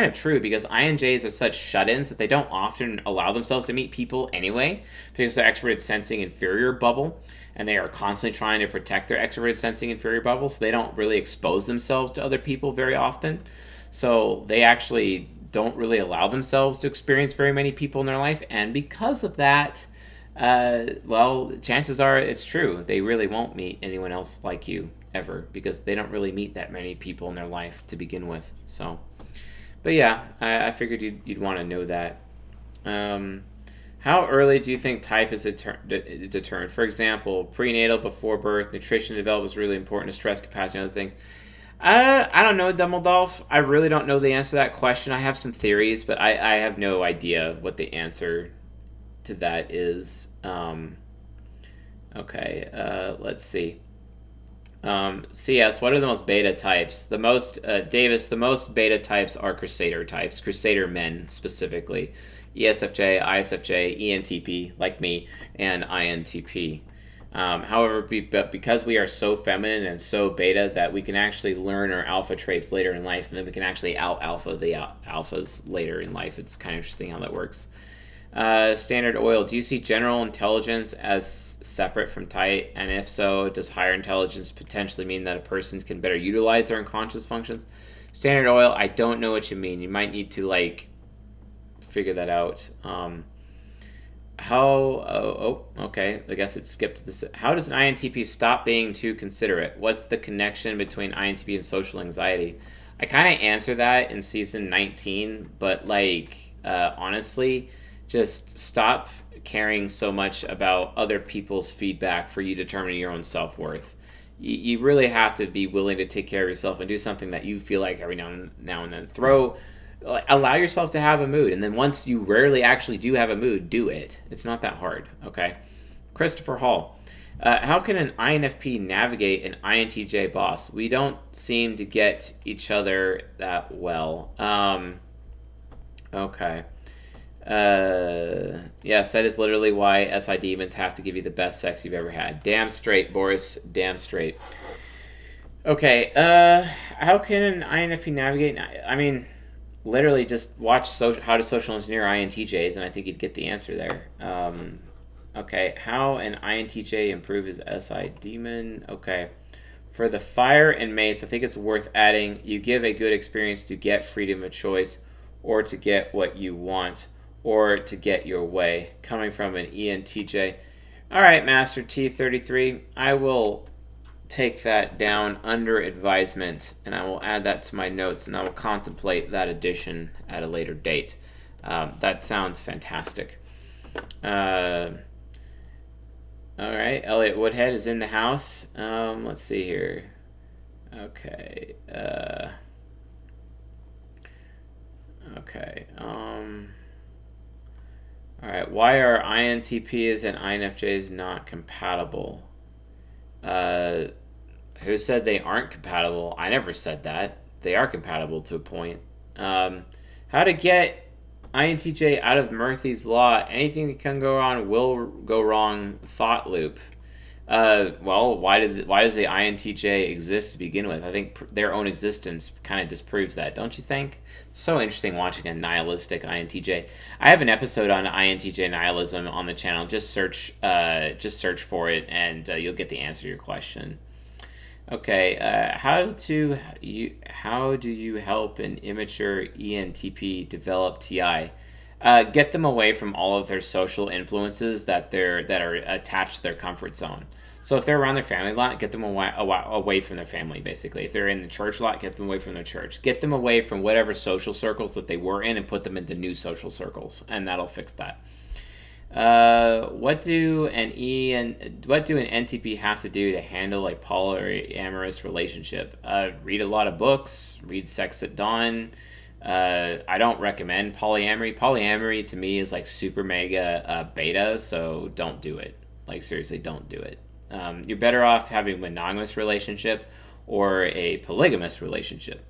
of true, because INJs are such shut-ins that they don't often allow themselves to meet people anyway, because they're extroverted sensing inferior bubble, and they are constantly trying to protect their extroverted sensing inferior bubble, so they don't really expose themselves to other people very often. So they actually don't really allow themselves to experience very many people in their life, and because of that, chances are it's true. They really won't meet anyone else like you ever, because they don't really meet that many people in their life to begin with. So, but yeah, I figured you'd want to know that. How early do you think type is determined? For example, prenatal, before birth, nutrition development is really important to stress capacity and other things. I don't know, Dumbledolf. I really don't know the answer to that question. I have some theories, but I have no idea what the answer to that is. Let's see. CS, what are the most beta types? The most beta types are Crusader types, Crusader men specifically. ESFJ, ISFJ, ENTP, like me, and INTP. However, because we are so feminine and so beta that we can actually learn our alpha traits later in life, and then we can actually out-alpha the alphas later in life. It's kind of interesting how that works. Standard Oil, do you see general intelligence as separate from tight? And if so, does higher intelligence potentially mean that a person can better utilize their unconscious functions? Standard Oil, I don't know what you mean. You might need to, like, figure that out. Okay. I guess it skipped this. How does an INTP stop being too considerate? What's the connection between INTP and social anxiety? I kind of answer that in season 19, but, like, honestly, just stop caring so much about other people's feedback for you determining your own self-worth. You really have to be willing to take care of yourself and do something that you feel like every now and then. Allow yourself to have a mood, and then once you rarely actually do have a mood, do it. It's not that hard, okay? Christopher Hall. How can an INFP navigate an INTJ boss? We don't seem to get each other that well. Okay. Yes, that is literally why SI demons have to give you the best sex you've ever had. Damn straight, Boris. Damn straight. Okay. How can an INFP navigate? I mean, literally just watch How to Social Engineer INTJs, and I think you'd get the answer there. Okay. How an INTJ improve his SI demon? Okay. For the fire and mace, I think it's worth adding, you give a good experience to get freedom of choice, or to get what you want, or to get your way. Coming from an ENTJ. All right, Master T33, I will take that down under advisement, and I will add that to my notes, and I will contemplate that addition at a later date. That sounds fantastic. All right, Elliot Woodhead is in the house. Let's see here. Okay. Okay. All right. Why are INTPs and INFJs not compatible? Who said they aren't compatible? I never said that. They are compatible to a point. How to get INTJ out of Murphy's Law? Anything that can go wrong will go wrong. Thought loop. Well, why does the INTJ exist to begin with? I think their own existence kind of disproves that, don't you think? It's so interesting watching a nihilistic INTJ. I have an episode on INTJ nihilism on the channel. Just search for it, and you'll get the answer to your question. Okay, how do you help an immature ENTP develop TI? Get them away from all of their social influences that are attached to their comfort zone. So if they're around their family a lot, get them away from their family, basically. If they're in the church a lot, get them away from their church. Get them away from whatever social circles that they were in and put them into new social circles, and that'll fix that. What do an NTP have to do to handle a polyamorous relationship? Read a lot of books. Read Sex at Dawn. I don't recommend polyamory. Polyamory to me is like super mega beta, so don't do it. Like, seriously, don't do it. You're better off having a monogamous relationship or a polygamous relationship.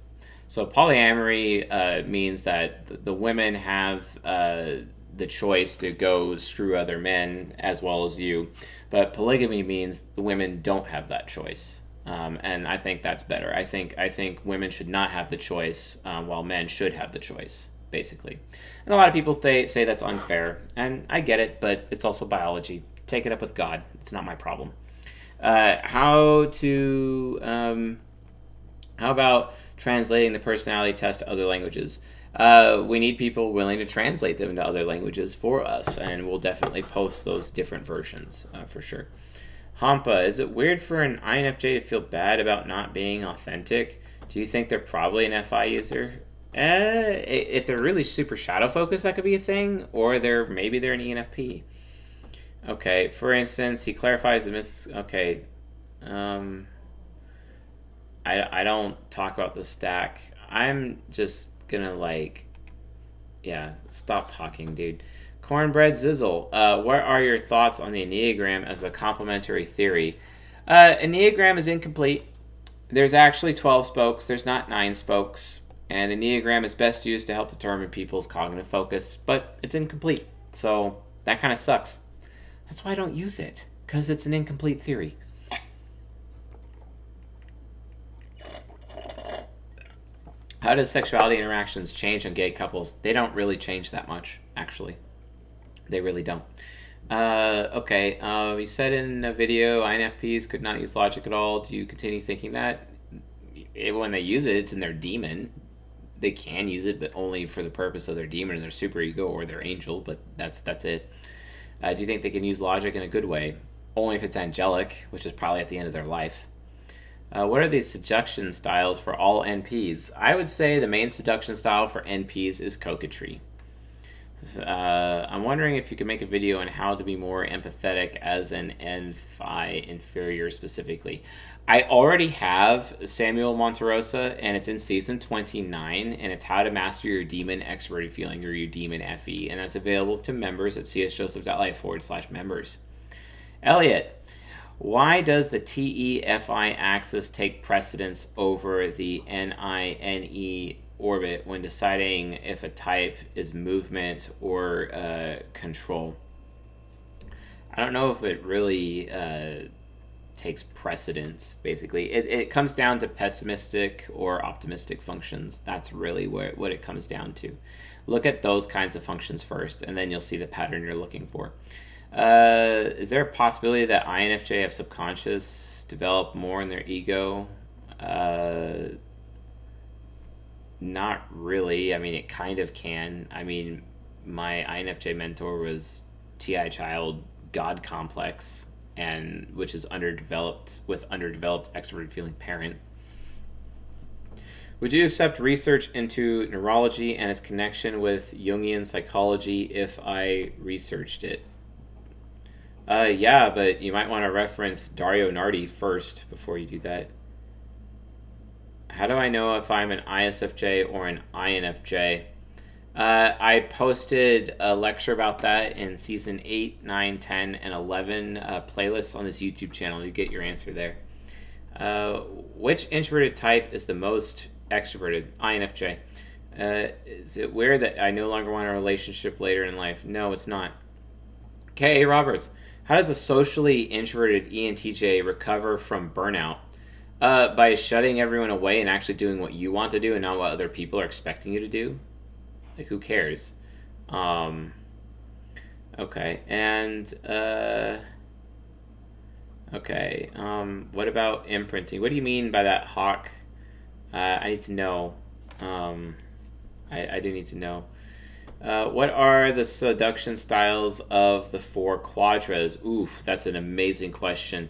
So polyamory means that the women have the choice to go screw other men as well as you, but polygamy means the women don't have that choice. And I think that's better. I think women should not have the choice, while men should have the choice, basically. And a lot of people say that's unfair, and I get it, but it's also biology. Take it up with God. It's not my problem. How about translating the personality test to other languages? We need people willing to translate them to other languages for us, and we'll definitely post those different versions for sure. Hampa, is it weird for an INFJ to feel bad about not being authentic? Do you think they're probably an FI user? If they're really super shadow focused, that could be a thing, or maybe they're an ENFP. Okay, for instance, he clarifies the Okay, I don't talk about the stack. I'm just gonna stop talking, dude. Cornbread Zizzle, what are your thoughts on the Enneagram as a complementary theory? Enneagram is incomplete. There's actually 12 spokes. There's not 9 spokes. And Enneagram is best used to help determine people's cognitive focus, but it's incomplete. So that kind of sucks. That's why I don't use it, because it's an incomplete theory. How does sexuality interactions change in gay couples? They don't really change that much, actually. They really don't. Okay. You said in a video INFPs could not use logic at all. Do you continue thinking that? When they use it, it's in their demon. They can use it, but only for the purpose of their demon and their superego or their angel. But that's it. Do you think they can use logic in a good way? Only if it's angelic, which is probably at the end of their life. What are the seduction styles for all NPs? I would say the main seduction style for NPs is coquetry. I'm wondering if you could make a video on how to be more empathetic as an NFI inferior specifically. I already have Samuel Monterosa, and it's in season 29, and it's how to master your demon extroverted feeling or your demon FE, and that's available to members at csjoseph.life/members. Elliot, why does the TEFI axis take precedence over the NINE orbit when deciding if a type is movement or control? I don't know if it really takes precedence, basically. It comes down to pessimistic or optimistic functions. That's really what it comes down to. Look at those kinds of functions first, and then you'll see the pattern you're looking for. Is there a possibility that INFJ have subconscious develop more in their ego? Not really. I mean, it kind of can. I mean, my INFJ mentor was TI child God complex, and which is underdeveloped extroverted feeling parent. Would you accept research into neurology and its connection with Jungian psychology if I researched it? Yeah, but you might want to reference Dario Nardi first before you do that. How do I know if I'm an ISFJ or an INFJ? I posted a lecture about that in season 8, 9, 10, and 11 playlists on this YouTube channel. You get your answer there. Which introverted type is the most extroverted? INFJ. Is it weird that I no longer want a relationship later in life? No, it's not. K.A. Roberts. How does a socially introverted ENTJ recover from burnout? By shutting everyone away and actually doing what you want to do and not what other people are expecting you to do. Like, who cares? Okay. And, okay. What about imprinting? What do you mean by that, Hawk? I need to know. I do need to know. What are the seduction styles of the 4 quadras? Oof, that's an amazing question.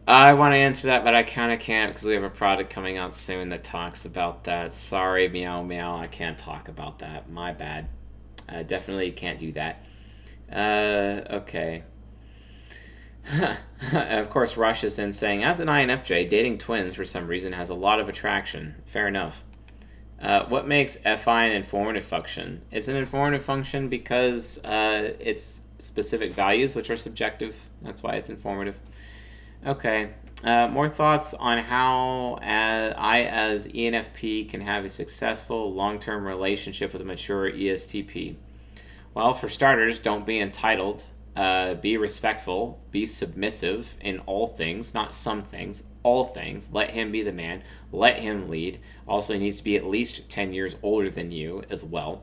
I want to answer that, but I kind of can't because we have a product coming out soon that talks about that. Sorry, meow meow, I can't talk about that. My bad. Definitely can't do that. Okay. Of course, Rush is then saying, as an INFJ, dating twins for some reason has a lot of attraction. Fair enough. What makes FI an informative function? It's an informative function because it's specific values, which are subjective. That's why it's informative. Okay. More thoughts on how I, as ENFP, can have a successful long-term relationship with a mature ESTP. Well, for starters, don't be entitled. Be respectful. Be submissive in all things, not some things, all things. Let him be the man. Let him lead. Also, he needs to be at least 10 years older than you as well.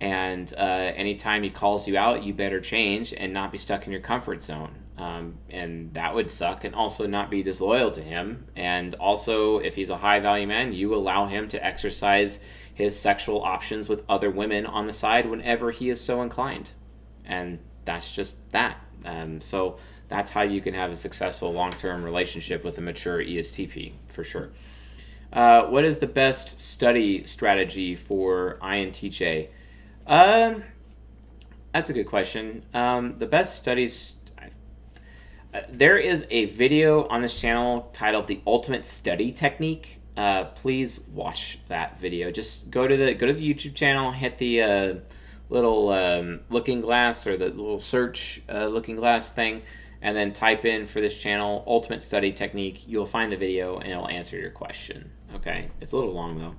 And anytime he calls you out, you better change and not be stuck in your comfort zone. And that would suck. And also not be disloyal to him. And also, if he's a high-value man, you allow him to exercise his sexual options with other women on the side whenever he is so inclined. And that's just that. So that's how you can have a successful long-term relationship with a mature ESTP, for sure. What is the best study strategy for INTJ? That's a good question. The best studies... there is a video on this channel titled The Ultimate Study Technique. Please watch that video. Just go to the YouTube channel, hit the little looking glass or the little search looking glass thing, and then type in for this channel Ultimate Study Technique. You'll find the video and it'll answer your question. Okay, it's a little long though.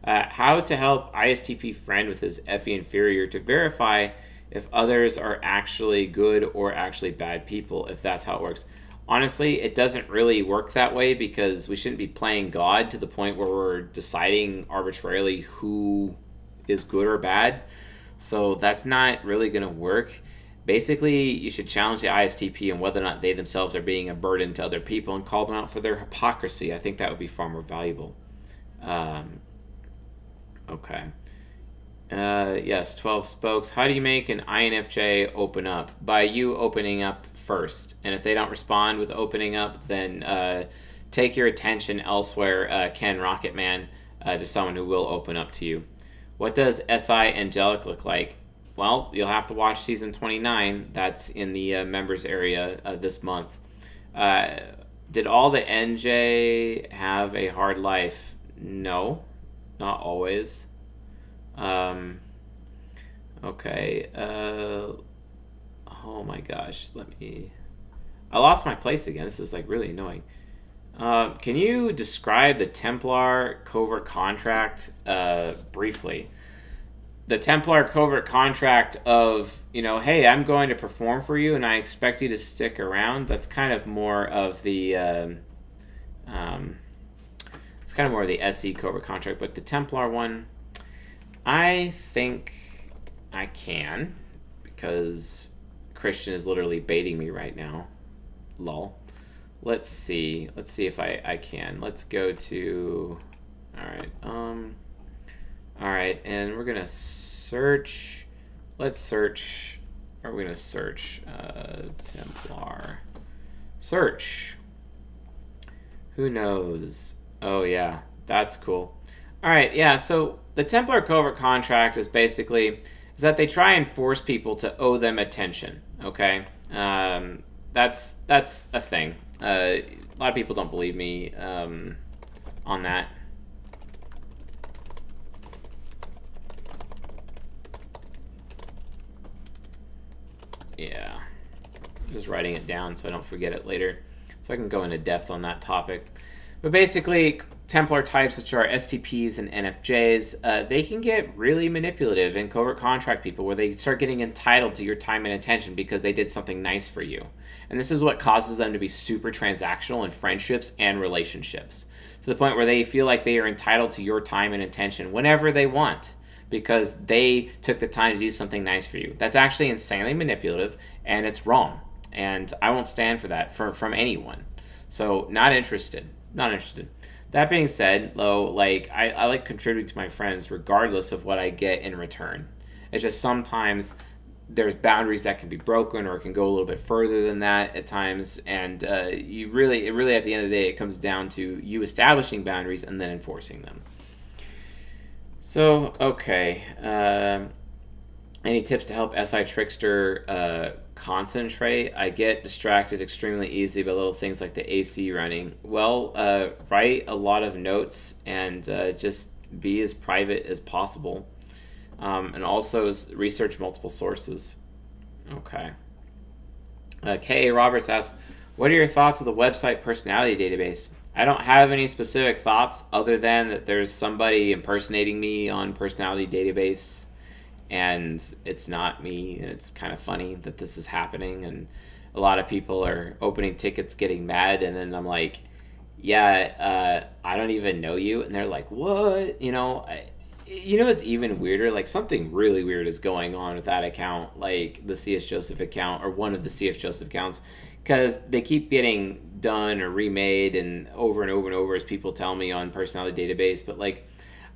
How to help ISTP friend with his FE inferior to verify if others are actually good or actually bad people, if that's how it works. Honestly, it doesn't really work that way because we shouldn't be playing God to the point where we're deciding arbitrarily who is good or bad. So that's not really going to work. Basically, you should challenge the ISTP on whether or not they themselves are being a burden to other people and call them out for their hypocrisy. I think that would be far more valuable. Um, okay. Yes, 12 spokes. How do you make an INFJ open up? By you opening up first. And if they don't respond with opening up, then take your attention elsewhere, Ken Rocketman, to someone who will open up to you. What does SI Angelic look like? Well, you'll have to watch season 29. That's in the members area this month. Did all the NJ have a hard life? No, not always. Okay. Oh my gosh. I lost my place again. This is like really annoying. Can you describe the Templar covert contract briefly? The Templar covert contract of, hey, I'm going to perform for you and I expect you to stick around. That's kind of more of the SE covert contract, but the Templar one, I think I can, because Christian is literally baiting me right now. Lol. Let's see if I can. Let's go to, alright, and we're gonna search, Templar. Search. Who knows? Oh yeah, that's cool. Alright, yeah, so the Templar covert contract is that they try and force people to owe them attention, okay? That's a thing. A lot of people don't believe me on that. Yeah. I'm just writing it down so I don't forget it later, so I can go into depth on that topic. But basically, Templar types, which are STPs and NFJs, they can get really manipulative and covert contract people where they start getting entitled to your time and attention because they did something nice for you. And this is what causes them to be super transactional in friendships and relationships, to the point where they feel like they are entitled to your time and attention whenever they want because they took the time to do something nice for you. That's actually insanely manipulative, and it's wrong. And I won't stand for that from anyone. So not interested. That being said, though, I like contributing to my friends regardless of what I get in return. It's just sometimes there's boundaries that can be broken, or it can go a little bit further than that at times. And it really at the end of the day, it comes down to you establishing boundaries and then enforcing them. So, okay. Any tips to help SI Trickster concentrate? I get distracted extremely easily by little things like the AC running. Well, write a lot of notes and just be as private as possible. And also research multiple sources. Okay. K.A. Roberts asks, what are your thoughts of the website personality database? I don't have any specific thoughts other than that there's somebody impersonating me on personality database, and it's not me, and it's kind of funny that this is happening, and a lot of people are opening tickets getting mad, and then I'm like, I don't even know you, and they're like, what? It's even weirder, like something really weird is going on with that account, like the C.S. Joseph account, or one of the C.S. Joseph accounts, because they keep getting done or remade and over as people tell me on personality database. But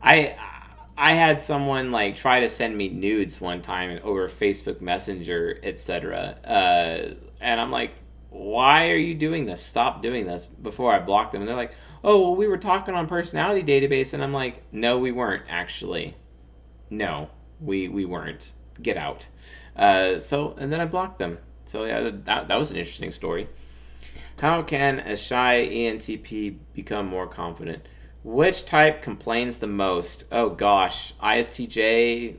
I had someone try to send me nudes one time over Facebook Messenger, etc. And I'm like, why are you doing this? Stop doing this. Before I blocked them, and they're like, oh, well, we were talking on personality database, and I'm like, no, we weren't actually. No, we weren't. Get out. And then I blocked them. So yeah, that was an interesting story. How can a shy ENTP become more confident? Which type complains the most? Oh gosh, ISTJ,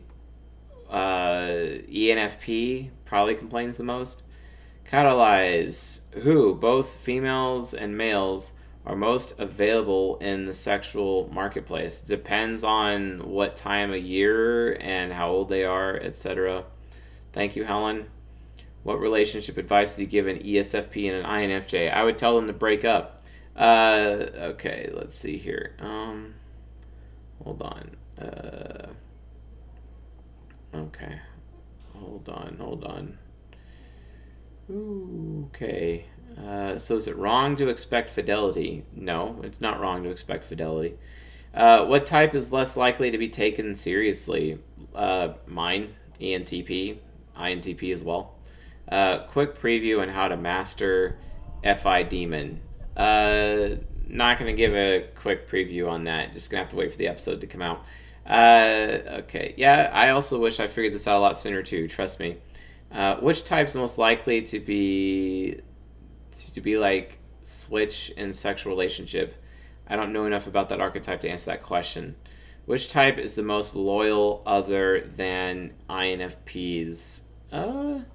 ENFP probably complains the most. Catalyze, who, both females and males, are most available in the sexual marketplace. Depends on what time of year and how old they are, etc. Thank you, Helen. What relationship advice do you give an ESFP and an INFJ? I would tell them to break up. Okay, let's see here. Hold on. Okay. Hold on. Ooh, okay. So is it wrong to expect fidelity? No, it's not wrong to expect fidelity. What type is less likely to be taken seriously? Mine, ENTP, INTP as well. Quick preview on how to master FI Demon. Not going to give a quick preview on that. Just going to have to wait for the episode to come out. Okay. Yeah, I also wish I figured this out a lot sooner too. Trust me. Which type's most likely to be like switch in sexual relationship? I don't know enough about that archetype to answer that question. Which type is the most loyal other than INFPs? You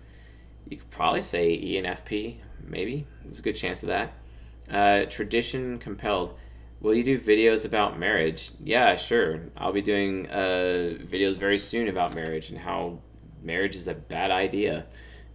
could probably say ENFP, maybe. There's a good chance of that. Tradition compelled. Will you do videos about marriage? Yeah, sure. I'll be doing videos very soon about marriage and how marriage is a bad idea.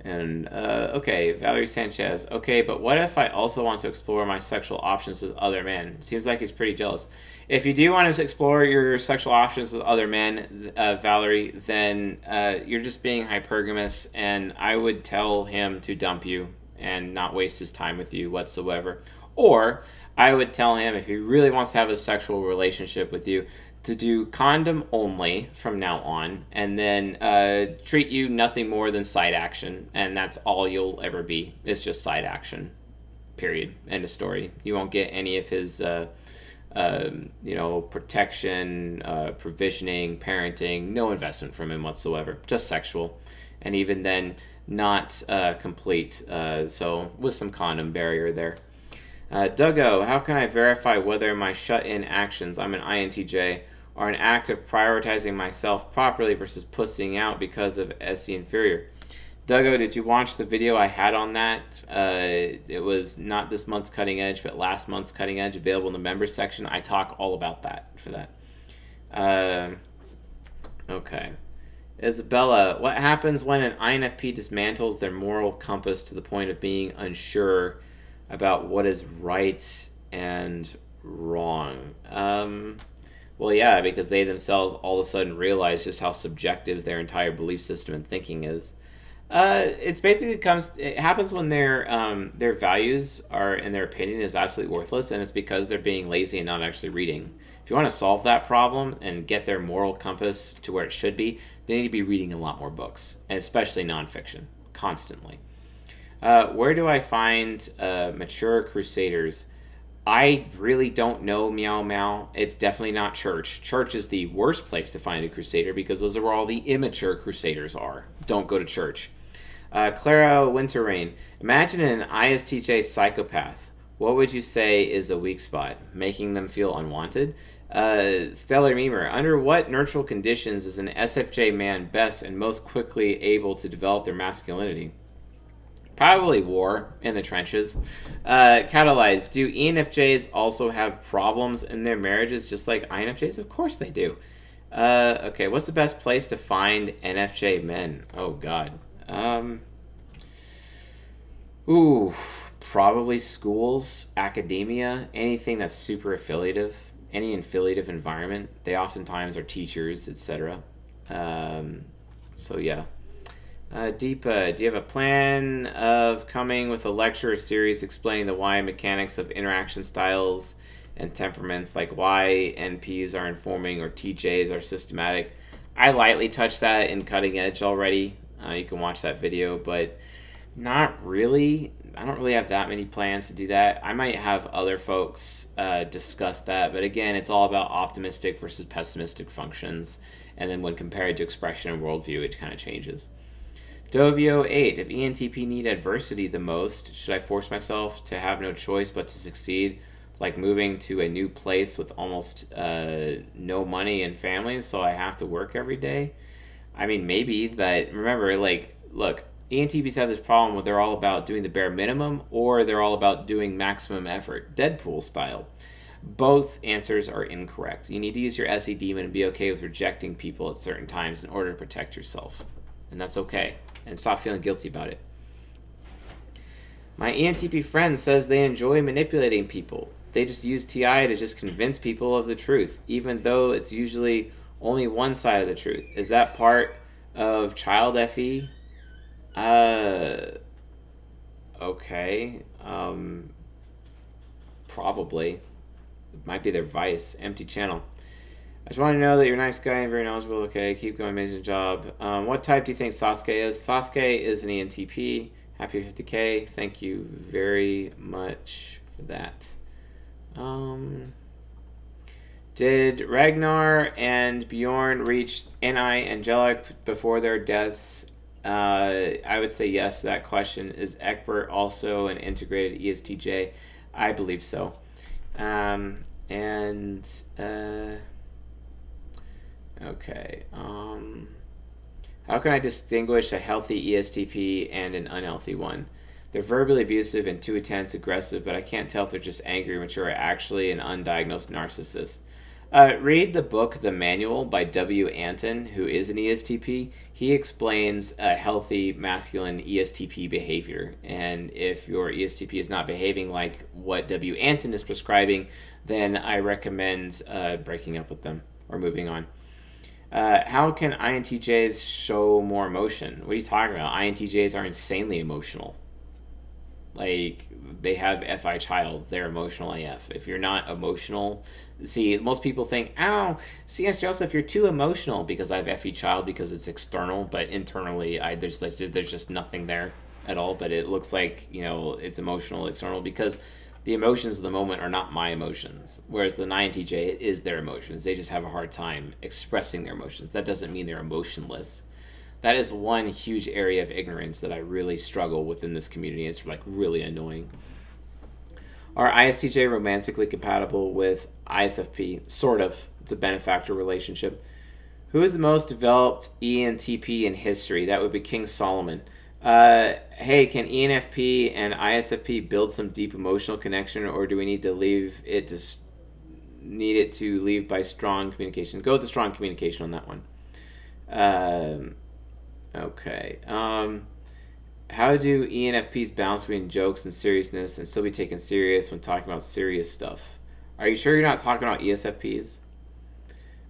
And okay, Valerie Sanchez. Okay, but what if I also want to explore my sexual options with other men? Seems like he's pretty jealous. If you do want to explore your sexual options with other men, Valerie, then you're just being hypergamous, and I would tell him to dump you and not waste his time with you whatsoever. Or I would tell him, if he really wants to have a sexual relationship with you, to do condom only from now on, and then treat you nothing more than side action, and that's all you'll ever be. It's just side action. Period. End of story. You won't get any of his, protection, provisioning, parenting. No investment from him whatsoever. Just sexual, and even then, not complete. So with some condom barrier there. Duggo, how can I verify whether my shut-in actions, I'm an INTJ, are an act of prioritizing myself properly versus pussing out because of SE inferior? Duggo, did you watch the video I had on that? It was not this month's Cutting Edge, but last month's Cutting Edge, available in the members section. I talk all about that for that. Okay. Isabella, what happens when an INFP dismantles their moral compass to the point of being unsure about what is right and wrong? Well, yeah, because they themselves all of a sudden realize just how subjective their entire belief system and thinking is. It happens when their values are, and their opinion is absolutely worthless, and it's because they're being lazy and not actually reading. If you want to solve that problem and get their moral compass to where it should be, they need to be reading a lot more books, and especially nonfiction, constantly. Where do I find mature crusaders? I really don't know, meow meow. It's definitely not church. Church is the worst place to find a crusader because those are where all the immature crusaders are. Don't go to church. Clara Winterrain, imagine an ISTJ psychopath. What would you say is a weak spot? Making them feel unwanted? Stellar Memer, under what neutral conditions is an SFJ man best and most quickly able to develop their masculinity? Probably war in the trenches. Catalyze, do ENFJs also have problems in their marriages just like INFJs? Of course they do. Okay, what's the best place to find NFJ men? Oh, God. Probably schools, academia, anything that's super affiliative, any affiliative environment. They oftentimes are teachers, etc. So, yeah. Deepa, do you have a plan of coming with a lecture or series explaining the why mechanics of interaction styles and temperaments, like why NPs are informing or TJs are systematic? I lightly touched that in Cutting Edge already. You can watch that video, but not really. I don't really have that many plans to do that. I might have other folks discuss that, but again, it's all about optimistic versus pessimistic functions, and then when compared to expression and worldview, it kind of changes. Dovio 8, if ENTP need adversity the most, should I force myself to have no choice but to succeed, like moving to a new place with almost no money and family, so I have to work every day? I mean, maybe, but remember, look, ENTPs have this problem where they're all about doing the bare minimum, or they're all about doing maximum effort, Deadpool style. Both answers are incorrect. You need to use your SE demon and be okay with rejecting people at certain times in order to protect yourself. And that's okay. And stop feeling guilty about it. My ENTP friend says they enjoy manipulating people. They just use TI to just convince people of the truth, even though it's usually only one side of the truth. Is that part of child FE. Uh, okay. Probably. It might be their vice. Empty channel. I just want to know that you're a nice guy and very knowledgeable. Okay, keep going. Amazing job. What type do you think Sasuke is? Sasuke is an ENTP. Happy 50K. Thank you very much for that. Did Ragnar and Bjorn reach NI Angelic before their deaths? I would say yes to that question. Is Egbert also an integrated ESTJ? I believe so. Okay. How can I distinguish a healthy ESTP and an unhealthy one? They're verbally abusive and too intense, aggressive, but I can't tell if they're just angry, mature, or actually an undiagnosed narcissist. Read the book The Manual by W. Anton, who is an ESTP. He explains a healthy masculine ESTP behavior. And if your ESTP is not behaving like what W. Anton is prescribing, then I recommend breaking up with them or moving on. How can INTJs show more emotion? What are you talking about? INTJs are insanely emotional. Like, they have FI child. They're emotional AF. If you're not emotional... See, most people think, oh, CS Joseph, you're too emotional, because I have FE child, because it's external, but internally, there's just nothing there at all, but it looks like, it's emotional, external, because the emotions of the moment are not my emotions, whereas the INTJ, it is their emotions. They just have a hard time expressing their emotions. That doesn't mean they're emotionless. That is one huge area of ignorance that I really struggle with in this community. It's really annoying. Are ISTJ romantically compatible with ISFP? Sort of. It's a benefactor relationship. Who is the most developed ENTP in history? That would be King Solomon. Hey, can ENFP and ISFP build some deep emotional connection, or do we need to leave by strong communication? Go with the strong communication on that one. Okay. How do ENFPs balance between jokes and seriousness and still be taken serious when talking about serious stuff? Are you sure you're not talking about ESFPs?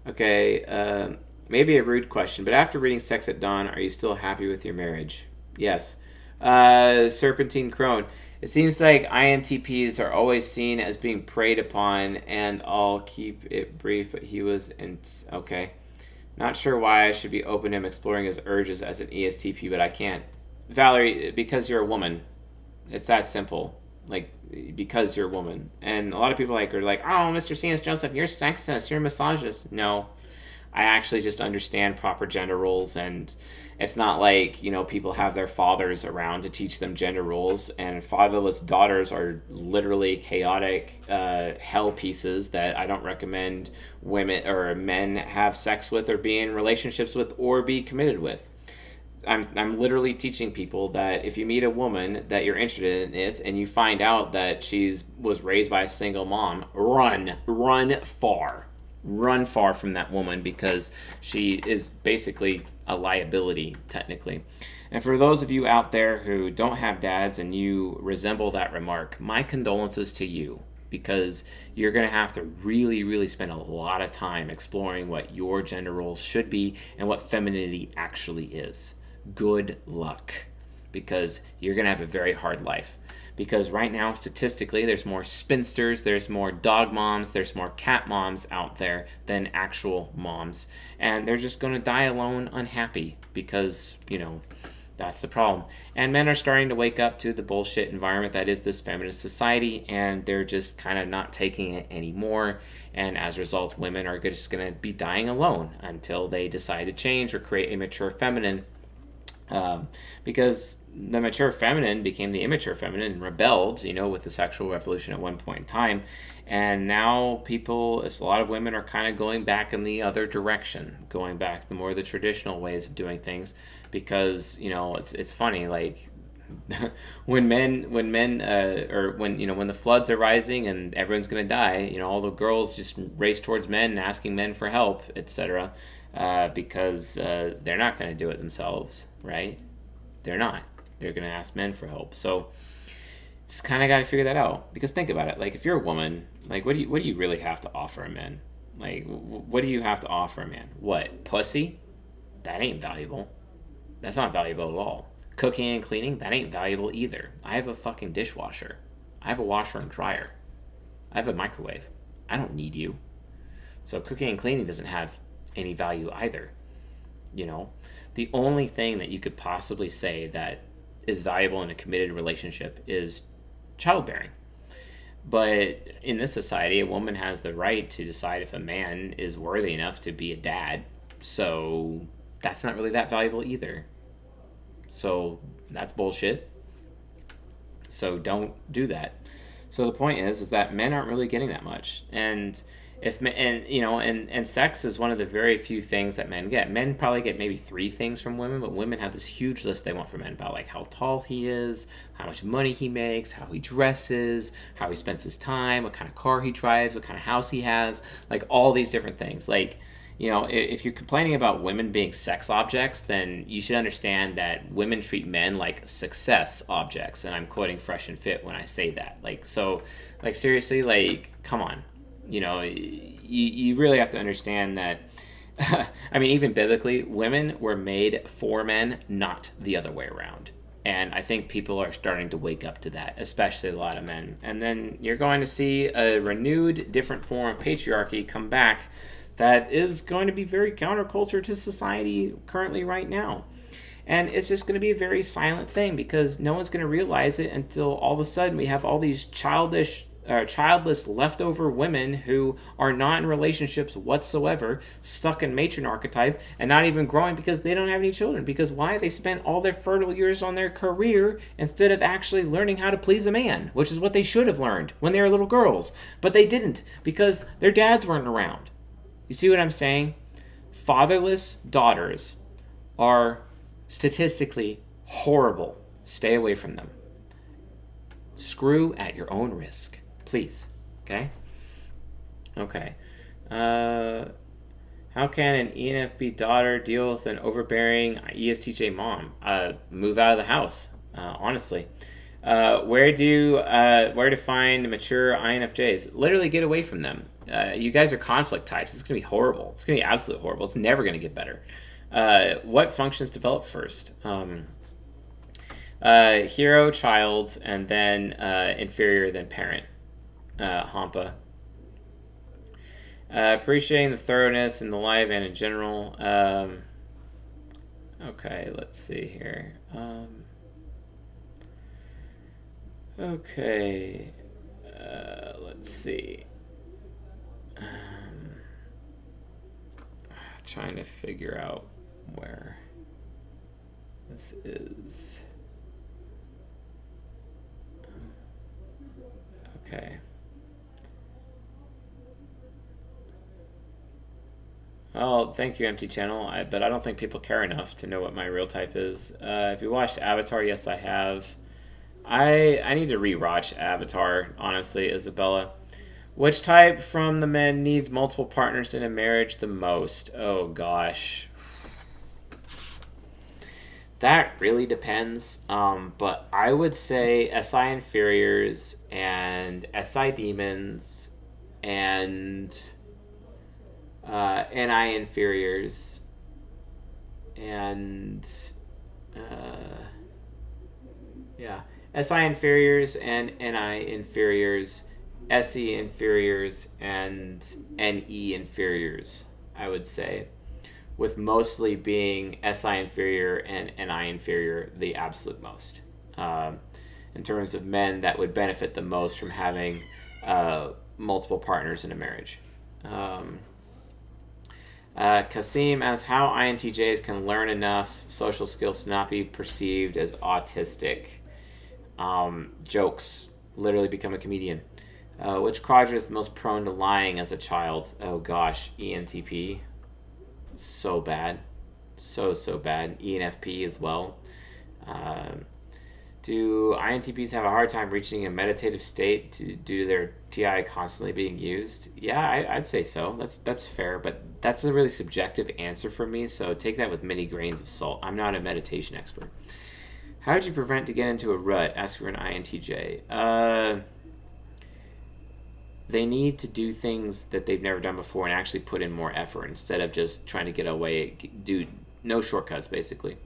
Okay, maybe a rude question, but after reading Sex at Dawn, are you still happy with your marriage? Yes. Serpentine Crone. It seems like INTPs are always seen as being preyed upon, and I'll keep it brief, but he was okay. Not sure why I should be open to him exploring his urges as an ESTP, but I can't. Valerie, because you're a woman. It's that simple. Because you're a woman. And a lot of people are like, oh, Mr. C.S. Joseph, you're sexist, you're misogynist. No. I actually just understand proper gender roles, and it's not like, people have their fathers around to teach them gender roles, and fatherless daughters are literally chaotic hell pieces that I don't recommend women or men have sex with or be in relationships with or be committed with. I'm literally teaching people that if you meet a woman that you're interested in and you find out that was raised by a single mom, run far from that woman, because she is basically a liability, technically. And for those of you out there who don't have dads and you resemble that remark, my condolences to you, because you're going to have to really, really spend a lot of time exploring what your gender roles should be and what femininity actually is. Good luck, because you're going to have a very hard life. Because right now, statistically, there's more spinsters, there's more dog moms, there's more cat moms out there than actual moms. And they're just going to die alone, unhappy, because, that's the problem. And men are starting to wake up to the bullshit environment that is this feminist society, and they're just kind of not taking it anymore. And as a result, women are just going to be dying alone until they decide to change or create a mature feminine. Because the mature feminine became the immature feminine and rebelled, with the sexual revolution at one point in time. And now a lot of women are kind of going back in the other direction, going back to the traditional ways of doing things, because, it's funny, when the floods are rising and everyone's going to die, all the girls just race towards men asking men for help, etc. Because they're not going to do it themselves, right? They're not. They're going to ask men for help. So just kind of got to figure that out. Because think about it. If you're a woman, what do you really have to offer a man? What do you have to offer a man? What? Pussy? That ain't valuable. That's not valuable at all. Cooking and cleaning, that ain't valuable either. I have a fucking dishwasher. I have a washer and dryer. I have a microwave. I don't need you. So cooking and cleaning doesn't have any value either. You know, the only thing that you could possibly say that is valuable in a committed relationship is childbearing. But in this society, a woman has the right to decide if a man is worthy enough to be a dad. So that's not really that valuable either. So that's bullshit. So don't do that. So the point is that men aren't really getting that much. And and sex is one of the very few things that men get. Men probably get maybe 3 things from women, but women have this huge list they want from men about like how tall he is, how much money he makes, how he dresses, how he spends his time, what kind of car he drives, what kind of house he has, like all these different things. Like, if you're complaining about women being sex objects, then you should understand that women treat men like success objects. And I'm quoting Fresh and Fit when I say that. Seriously, come on. You really have to understand that. I mean, even biblically, women were made for men, not the other way around. And I think people are starting to wake up to that, especially a lot of men. And then you're going to see a renewed, different form of patriarchy come back that is going to be very counterculture to society currently right now. And it's just going to be a very silent thing because no one's going to realize it until all of a sudden we have all these childless leftover women who are not in relationships whatsoever, stuck in matron archetype, and not even growing because they don't have any children. Because why? They spent all their fertile years on their career instead of actually learning how to please a man, which is what they should have learned when they were little girls. But they didn't because their dads weren't around. You see what I'm saying? Fatherless daughters are statistically horrible. Stay away from them. Screw at your own risk. Please. Okay? Okay. How can an ENFP daughter deal with an overbearing ESTJ mom? Move out of the house, honestly. Where to find mature INFJs? Literally get away from them. You guys are conflict types. It's going to be horrible. It's going to be absolutely horrible. It's never going to get better. What functions develop first? Hero, child, and then inferior, then parent. Hampa. Appreciating the thoroughness in the life and in general. Okay, let's see here. Okay. Let's see. Trying to figure out where this is. Okay. Well, thank you, Empty Channel, but I don't think people care enough to know what my real type is. If you watched Avatar, yes, I have. I need to rewatch Avatar, honestly, Isabella. Which type from the men needs multiple partners in a marriage the most? Oh, gosh. That really depends. But I would say SI inferiors and SI demons and NI inferiors and SI inferiors and NI inferiors, SE inferiors, and NE inferiors, I would say, with mostly being SI inferior and NI inferior the absolute most. In terms of men that would benefit the most from having multiple partners in a marriage. Kasim asks how INTJs can learn enough social skills to not be perceived as autistic. Jokes. Literally become a comedian. Which quadrant is the most prone to lying as a child? Oh gosh, ENTP. So bad. So bad. ENFP as well. Do INTPs have a hard time reaching a meditative state due to their TI constantly being used? Yeah, I'd say so. That's fair, but that's a really subjective answer for me, so take that with many grains of salt. I'm not a meditation expert. How would you prevent to get into a rut? Ask for an INTJ. They need to do things that they've never done before and actually put in more effort instead of just trying to get away. Do no shortcuts, basically.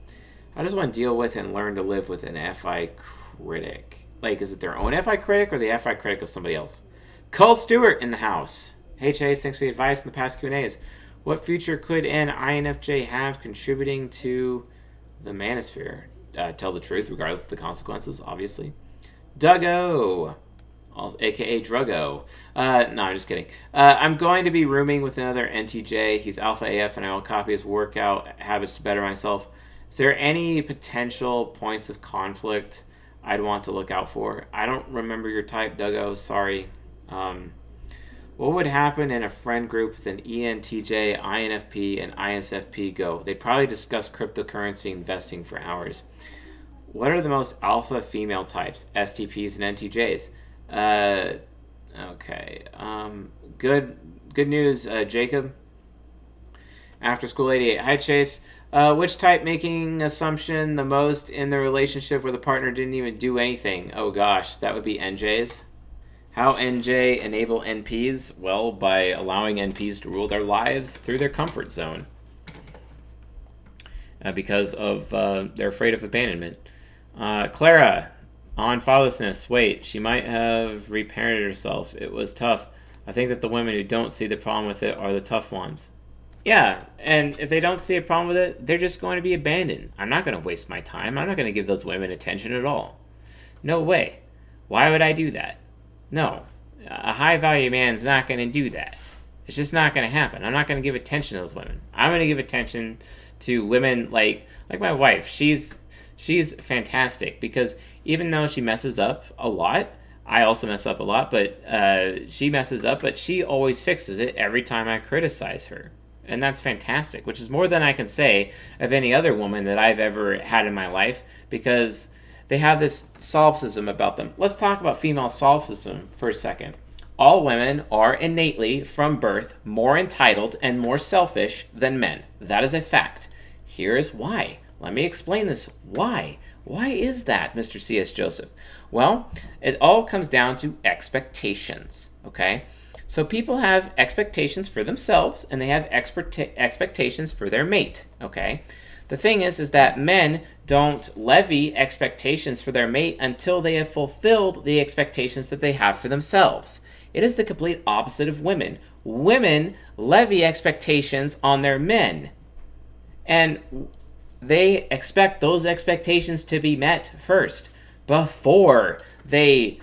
How does one deal with and learn to live with an FI critic? Like, is it their own FI critic or the FI critic of somebody else? Cole Stewart in the house. Hey Chase, thanks for the advice in the past Q&As. What future could an INFJ have contributing to the manosphere? Tell the truth, regardless of the consequences, obviously. Duggo, aka Druggo. No, I'm just kidding. I'm going to be rooming with another NTJ. He's Alpha AF, and I will copy his workout habits to better myself. Is there any potential points of conflict I'd want to look out for? I don't remember your type, Duggo. Sorry. What would happen in a friend group with an ENTJ, INFP, and ISFP go? They'd probably discuss cryptocurrency investing for hours. What are the most alpha female types? STPs and NTJs. Okay. Good news, Jacob. After School 88. Hi, Chase. Which type making assumption the most in the relationship where the partner didn't even do anything? Oh gosh, that would be NJs. How NJ enable NPs? Well, by allowing NPs to rule their lives through their comfort zone. Because of they're afraid of abandonment. Clara, on fatherlessness. Wait, she might have reparented herself. It was tough. I think that the women who don't see the problem with it are the tough ones. Yeah, and if they don't see a problem with it, they're just going to be abandoned. I'm not going to waste my time. I'm not going to give those women attention at all. No way. Why would I do that? No. A high-value man's not going to do that. It's just not going to happen. I'm not going to give attention to those women. I'm going to give attention to women like my wife. She's fantastic because even though she messes up a lot, I also mess up a lot, but she messes up, but she always fixes it every time I criticize her. And that's fantastic, which is more than I can say of any other woman that I've ever had in my life because they have this solipsism about them. Let's talk about female solipsism for a second. All women are innately, from birth, more entitled and more selfish than men. That is a fact. Here is why. Let me explain this. Why? Why is that, Mr. C.S. Joseph? Well, it all comes down to expectations, okay? So people have expectations for themselves, and they have expectations for their mate, okay? The thing is that men don't levy expectations for their mate until they have fulfilled the expectations that they have for themselves. It is the complete opposite of women. Women levy expectations on their men, and they expect those expectations to be met first before they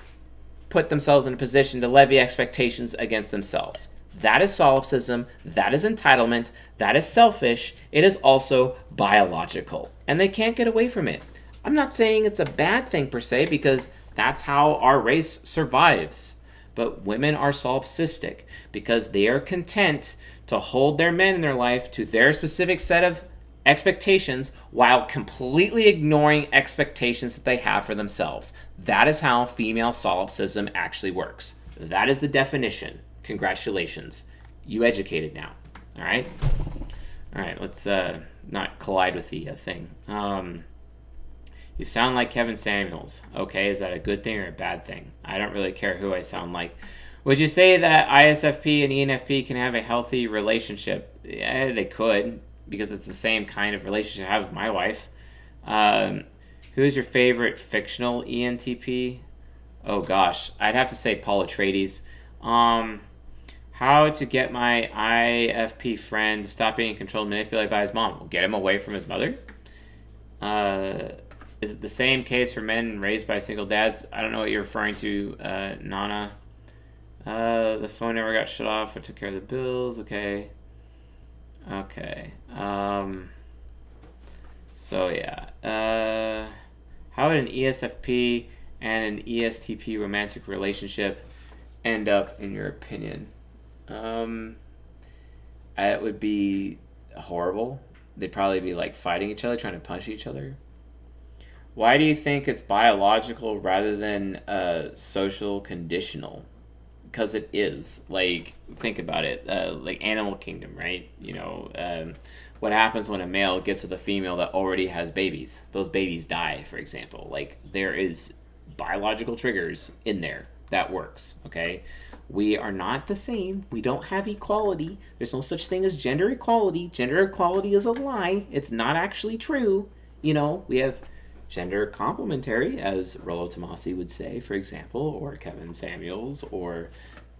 put themselves in a position to levy expectations against themselves. That is solipsism, that is entitlement, that is selfish, it is also biological, and they can't get away from it. I'm not saying it's a bad thing per se, because that's how our race survives. But women are solipsistic because they are content to hold their men in their life to their specific set of expectations while completely ignoring expectations that they have for themselves. That is how female solipsism actually works. That is the definition. Congratulations. You educated now. All right? All right, let's not collide with the thing. You sound like Kevin Samuels. Okay, is that a good thing or a bad thing? I don't really care who I sound like. Would you say that ISFP and ENFP can have a healthy relationship? Yeah, they could, because it's the same kind of relationship I have with my wife. Who's your favorite fictional ENTP? Oh gosh, I'd have to say Paul Atreides. How to get my IFP friend to stop being controlled and manipulated by his mom? Well, get him away from his mother. Is it the same case for men raised by single dads? I don't know what you're referring to, Nana. The phone never got shut off. I took care of the bills. Okay. So yeah. How would an ESFP and an ESTP romantic relationship end up, in your opinion? It would be horrible. They'd probably be like fighting each other, trying to punch each other. Why do you think it's biological rather than social conditional? Because it is. Like, think about it. Like Animal Kingdom, right? You know, what happens when a male gets with a female that already has babies? Those babies die, for example. Like, there is biological triggers in there. That works, okay? We are not the same. We don't have equality. There's no such thing as gender equality. Gender equality is a lie. It's not actually true. We have gender complementary, as Rollo Tomasi would say, for example, or Kevin Samuels, or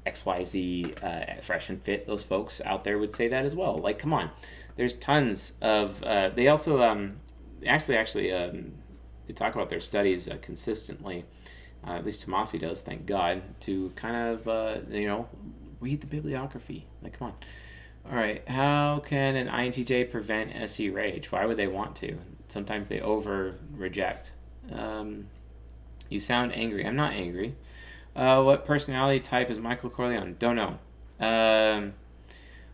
XYZ Fresh and Fit. Those folks out there would say that as well. Like, come on. There's tons of. They also they talk about their studies consistently. At least Tomasi does, thank God, to kind of read the bibliography. Like, come on. All right, how can an INTJ prevent SE rage? Why would they want to? Sometimes they over reject. You sound angry. I'm not angry. What personality type is Michael Corleone? Don't know.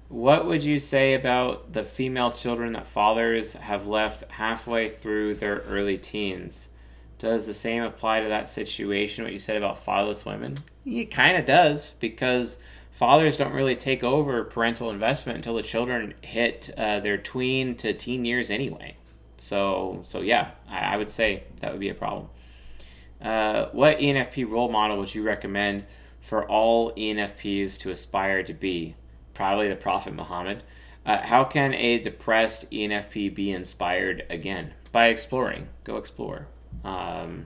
What would you say about the female children that fathers have left halfway through their early teens? Does the same apply to that situation, what you said about fatherless women? It kind of does, because fathers don't really take over parental investment until the children hit their tween to teen years anyway. So yeah, I would say that would be a problem. What ENFP role model would you recommend for all ENFPs to aspire to be? Probably the Prophet Muhammad. How can a depressed ENFP be inspired again? By exploring. Go explore. War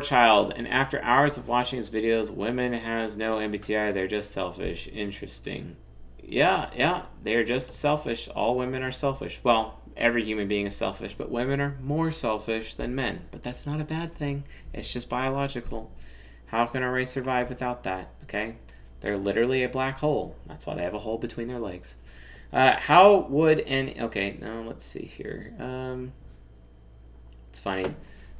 Child. And after hours of watching his videos, women has no MBTI. They're just selfish. Interesting. Yeah. They're just selfish. All women are selfish. Well, every human being is selfish, but women are more selfish than men. But that's not a bad thing. It's just biological. How can a race survive without that? Okay? They're literally a black hole. That's why they have a hole between their legs. How would okay, now let's see here. It's funny.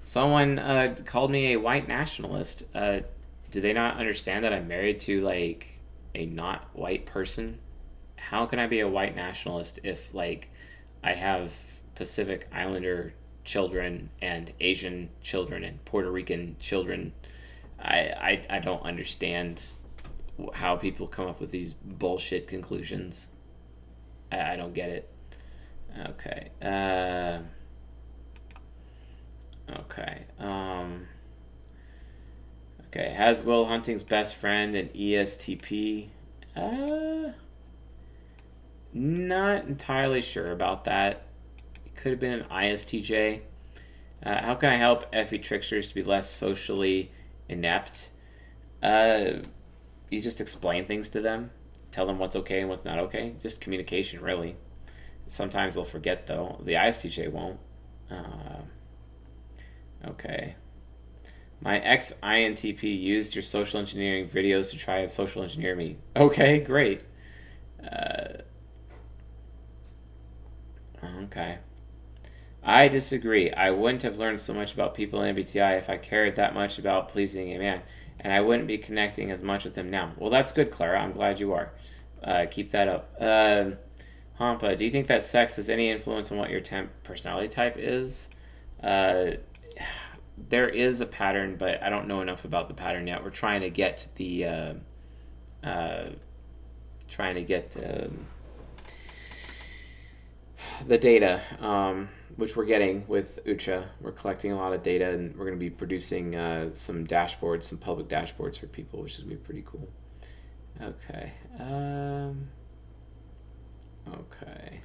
Someone called me a white nationalist. Do they not understand that I'm married to, like, a not white person? How can I be a white nationalist if, like, I have Pacific Islander children and Asian children and Puerto Rican children? I don't understand how people come up with these bullshit conclusions. I don't get it. Okay. Okay. Has Will Hunting's best friend an ESTP? Not entirely sure about that. It could have been an ISTJ. How can I help FE tricksters to be less socially inept? You just explain things to them. Tell them what's okay and what's not okay. Just communication, really. Sometimes they'll forget, though. The ISTJ won't. Okay. My ex-INTP used your social engineering videos to try and social engineer me. Okay, great. Okay. I disagree. I wouldn't have learned so much about people in MBTI if I cared that much about pleasing a man, and I wouldn't be connecting as much with him now. Well, that's good, Clara. I'm glad you are. Keep that up. Hampa, do you think that sex has any influence on what your personality type is? There is a pattern, but I don't know enough about the pattern yet. We're trying to get the data, which we're getting with Ucha. We're collecting a lot of data, and we're going to be producing some dashboards, some public dashboards for people, which is going to be pretty cool. Okay. Okay.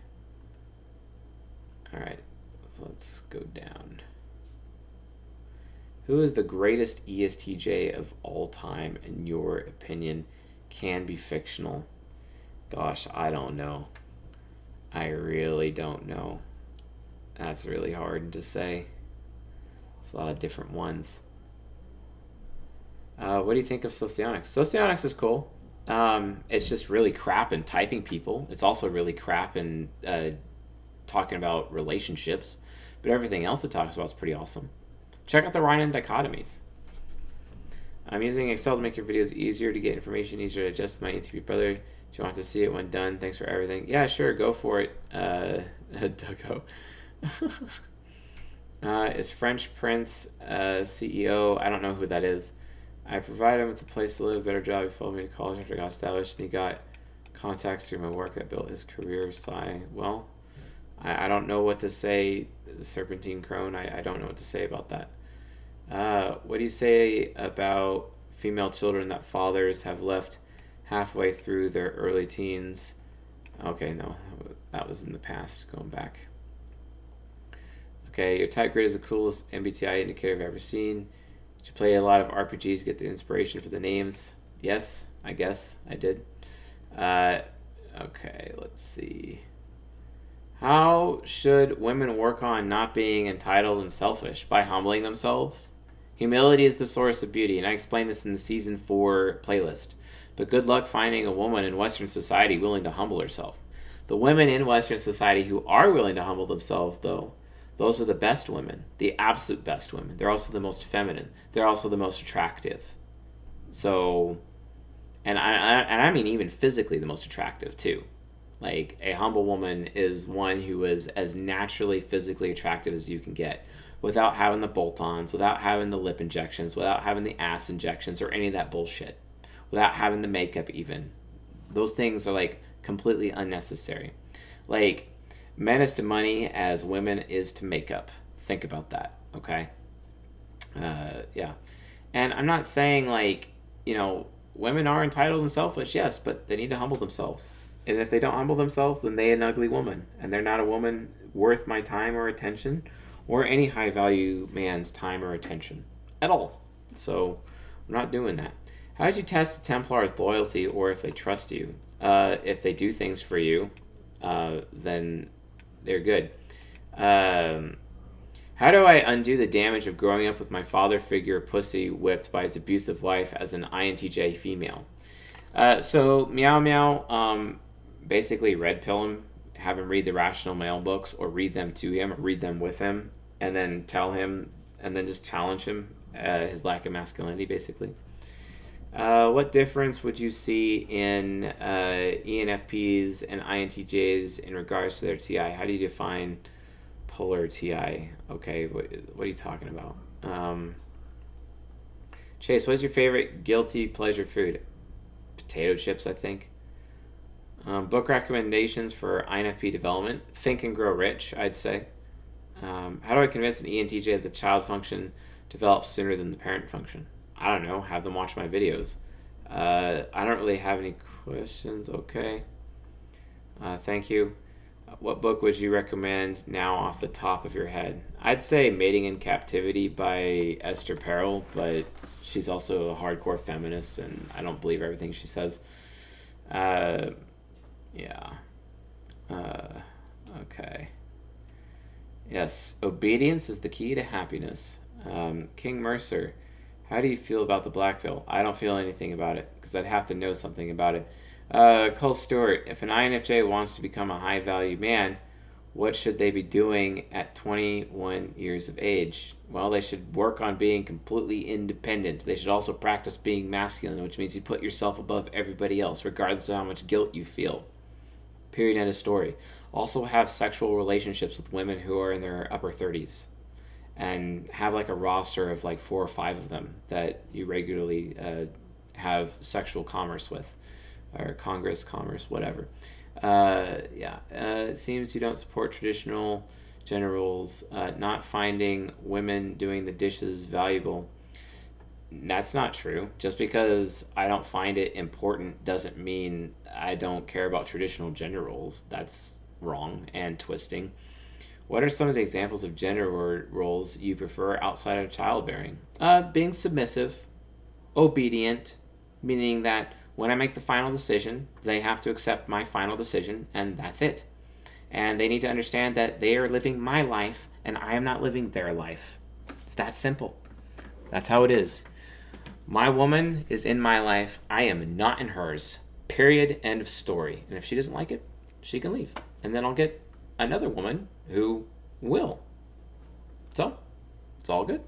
All right. So let's go down. Who is the greatest ESTJ of all time, in your opinion? Can be fictional. Gosh, I don't know. I really don't know. That's really hard to say. It's a lot of different ones. What do you think of Socionics? Socionics is cool. It's just really crap in typing people. It's also really crap in talking about relationships. But everything else it talks about is pretty awesome. Check out the Rhineland dichotomies. I'm using Excel to make your videos easier to get information, easier to adjust to my ENTP brother. Do you want to see it when done? Thanks for everything. Yeah, sure, go for it, Duggo. Is French Prince CEO? I don't know who that is. I provided him with a place to live, a better job. He followed me to college after I got established, and he got contacts through my work that built his career. Well, I don't know what to say. The Serpentine Crone, I don't know what to say about that. What do you say about female children that fathers have left halfway through their early teens? Okay, no, that was in the past. Going back. Okay, your type grid is the coolest MBTI indicator I've ever seen. Did you play a lot of RPGs to get the inspiration for the names? Yes, I guess I did. Uh, okay, let's see. How should women work on not being entitled and selfish? By humbling themselves? Humility is the source of beauty, and I explained this in the season 4 playlist. But good luck finding a woman in Western society willing to humble herself. The women in Western society who are willing to humble themselves, though, those are the best women, the absolute best women. They're also the most feminine. They're also the most attractive. So, and I mean even physically the most attractive too. Like a humble woman is one who is as naturally physically attractive as you can get, without having the bolt-ons, without having the lip injections, without having the ass injections or any of that bullshit, without having the makeup even. Those things are like completely unnecessary. Like, men is to money as women is to makeup. Think about that, okay? Yeah. And I'm not saying like, women are entitled and selfish, yes, but they need to humble themselves. And if they don't humble themselves, then they an ugly woman. And they're not a woman worth my time or attention, or any high value man's time or attention at all. So I'm not doing that. How did you test a Templar's loyalty or if they trust you? If they do things for you, then they're good. How do I undo the damage of growing up with my father figure pussy whipped by his abusive wife as an INTJ female? So Meow Meow, basically red pill him, have him read the Rational Male books, or read them to him, or read them with him, and then tell him, and then just challenge him, his lack of masculinity, basically. What difference would you see in ENFPs and INTJs in regards to their TI? How do you define polar TI? Okay, what are you talking about? Chase, what's your favorite guilty pleasure food? Potato chips, I think. Book recommendations for INFP development. Think and Grow Rich, I'd say. How do I convince an ENTJ that the child function develops sooner than the parent function? I don't know. Have them watch my videos. I don't really have any questions. Okay. Thank you. What book would you recommend now off the top of your head? I'd say Mating in Captivity by Esther Perel, but she's also a hardcore feminist, and I don't believe everything she says. Yeah. Okay. Yes, obedience is the key to happiness. King Mercer, how do you feel about the black pill? I don't feel anything about it, because I'd have to know something about it. Cole Stewart, if an INFJ wants to become a high-value man, what should they be doing at 21 years of age? Well, they should work on being completely independent. They should also practice being masculine, which means you put yourself above everybody else, regardless of how much guilt you feel. Period, end of story. Also have sexual relationships with women who are in their upper 30s. And have like a roster of like 4 or 5 of them that you regularly have sexual commerce with. Or commerce, whatever. It seems you don't support traditional gender roles. Not finding women doing the dishes valuable. That's not true. Just because I don't find it important doesn't mean I don't care about traditional gender roles. That's wrong and twisting. What are some of the examples of gender roles you prefer outside of childbearing? Being submissive, obedient, meaning that when I make the final decision, they have to accept my final decision, and that's it. And they need to understand that they are living my life, and I am not living their life. It's that simple. That's how it is. My woman is in my life. I am not in hers. Period. End of story. And if she doesn't like it, she can leave. And then I'll get another woman who will. So, it's all good.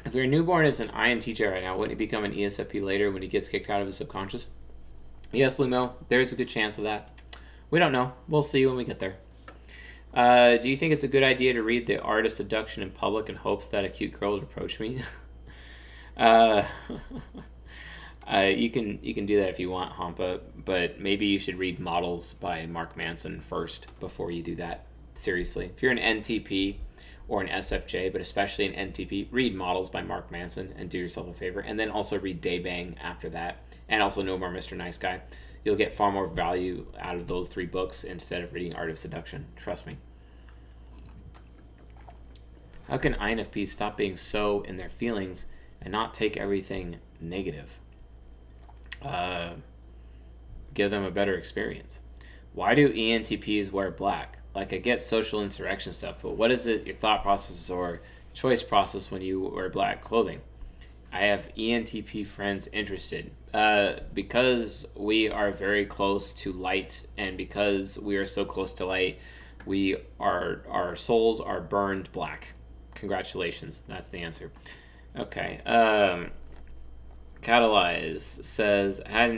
If your newborn is an INTJ right now, wouldn't he become an ESFP later when he gets kicked out of his subconscious? Yes, Lumo, there's a good chance of that. We don't know. We'll see when we get there. Do you think it's a good idea to read The Art of Seduction in public in hopes that a cute girl would approach me? You can do that if you want, Hampa, but maybe you should read Models by Mark Manson first before you do that. Seriously. If you're an NTP or an SFJ, but especially an NTP, read Models by Mark Manson and do yourself a favor. And then also read Daybang after that. And also No More Mr. Nice Guy. You'll get far more value out of those 3 books instead of reading Art of Seduction. Trust me. How can INFPs stop being so in their feelings and not take everything negative? Give them a better experience. Why do ENTPs wear black? Like, I get social insurrection stuff, but what is it, your thought process or choice process when you wear black clothing? I have ENTP friends interested. Because we are very close to light, and because we are so close to light, our souls are burned black. Congratulations. That's the answer. Okay. Catalyze says, I had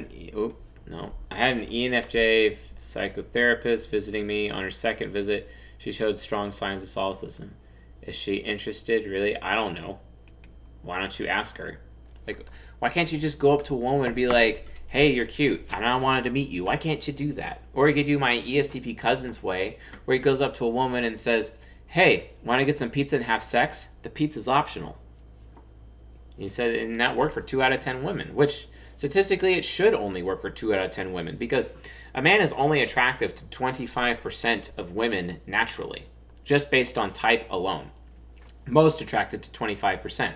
an ENFJ psychotherapist visiting me. On her second visit, she showed strong signs of solipsism. Is she interested? Really? I don't know. Why don't you ask her? Like, why can't you just go up to a woman and be like, hey, you're cute, and I wanted to meet you. Why can't you do that? Or you could do my ESTP cousin's way, where he goes up to a woman and says, hey, want to get some pizza and have sex? The pizza's optional. He said, and that worked for 2 out of 10 women, which statistically it should only work for 2 out of 10 women, because a man is only attractive to 25% of women naturally, just based on type alone. Most attracted to 25%.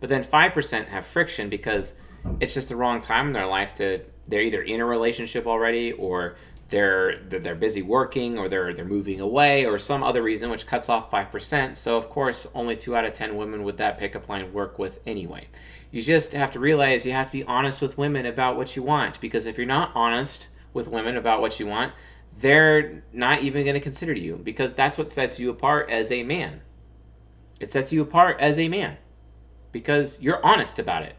But then 5% have friction because it's just the wrong time in their life they're either in a relationship already, or they're busy working, or they're moving away, or some other reason which cuts off 5%. So of course only 2 out of 10 women would that pickup line work with anyway. You just have to realize you have to be honest with women about what you want, because if you're not honest with women about what you want, they're not even going to consider you, because that's what sets you apart as a man. It sets you apart as a man because you're honest about it.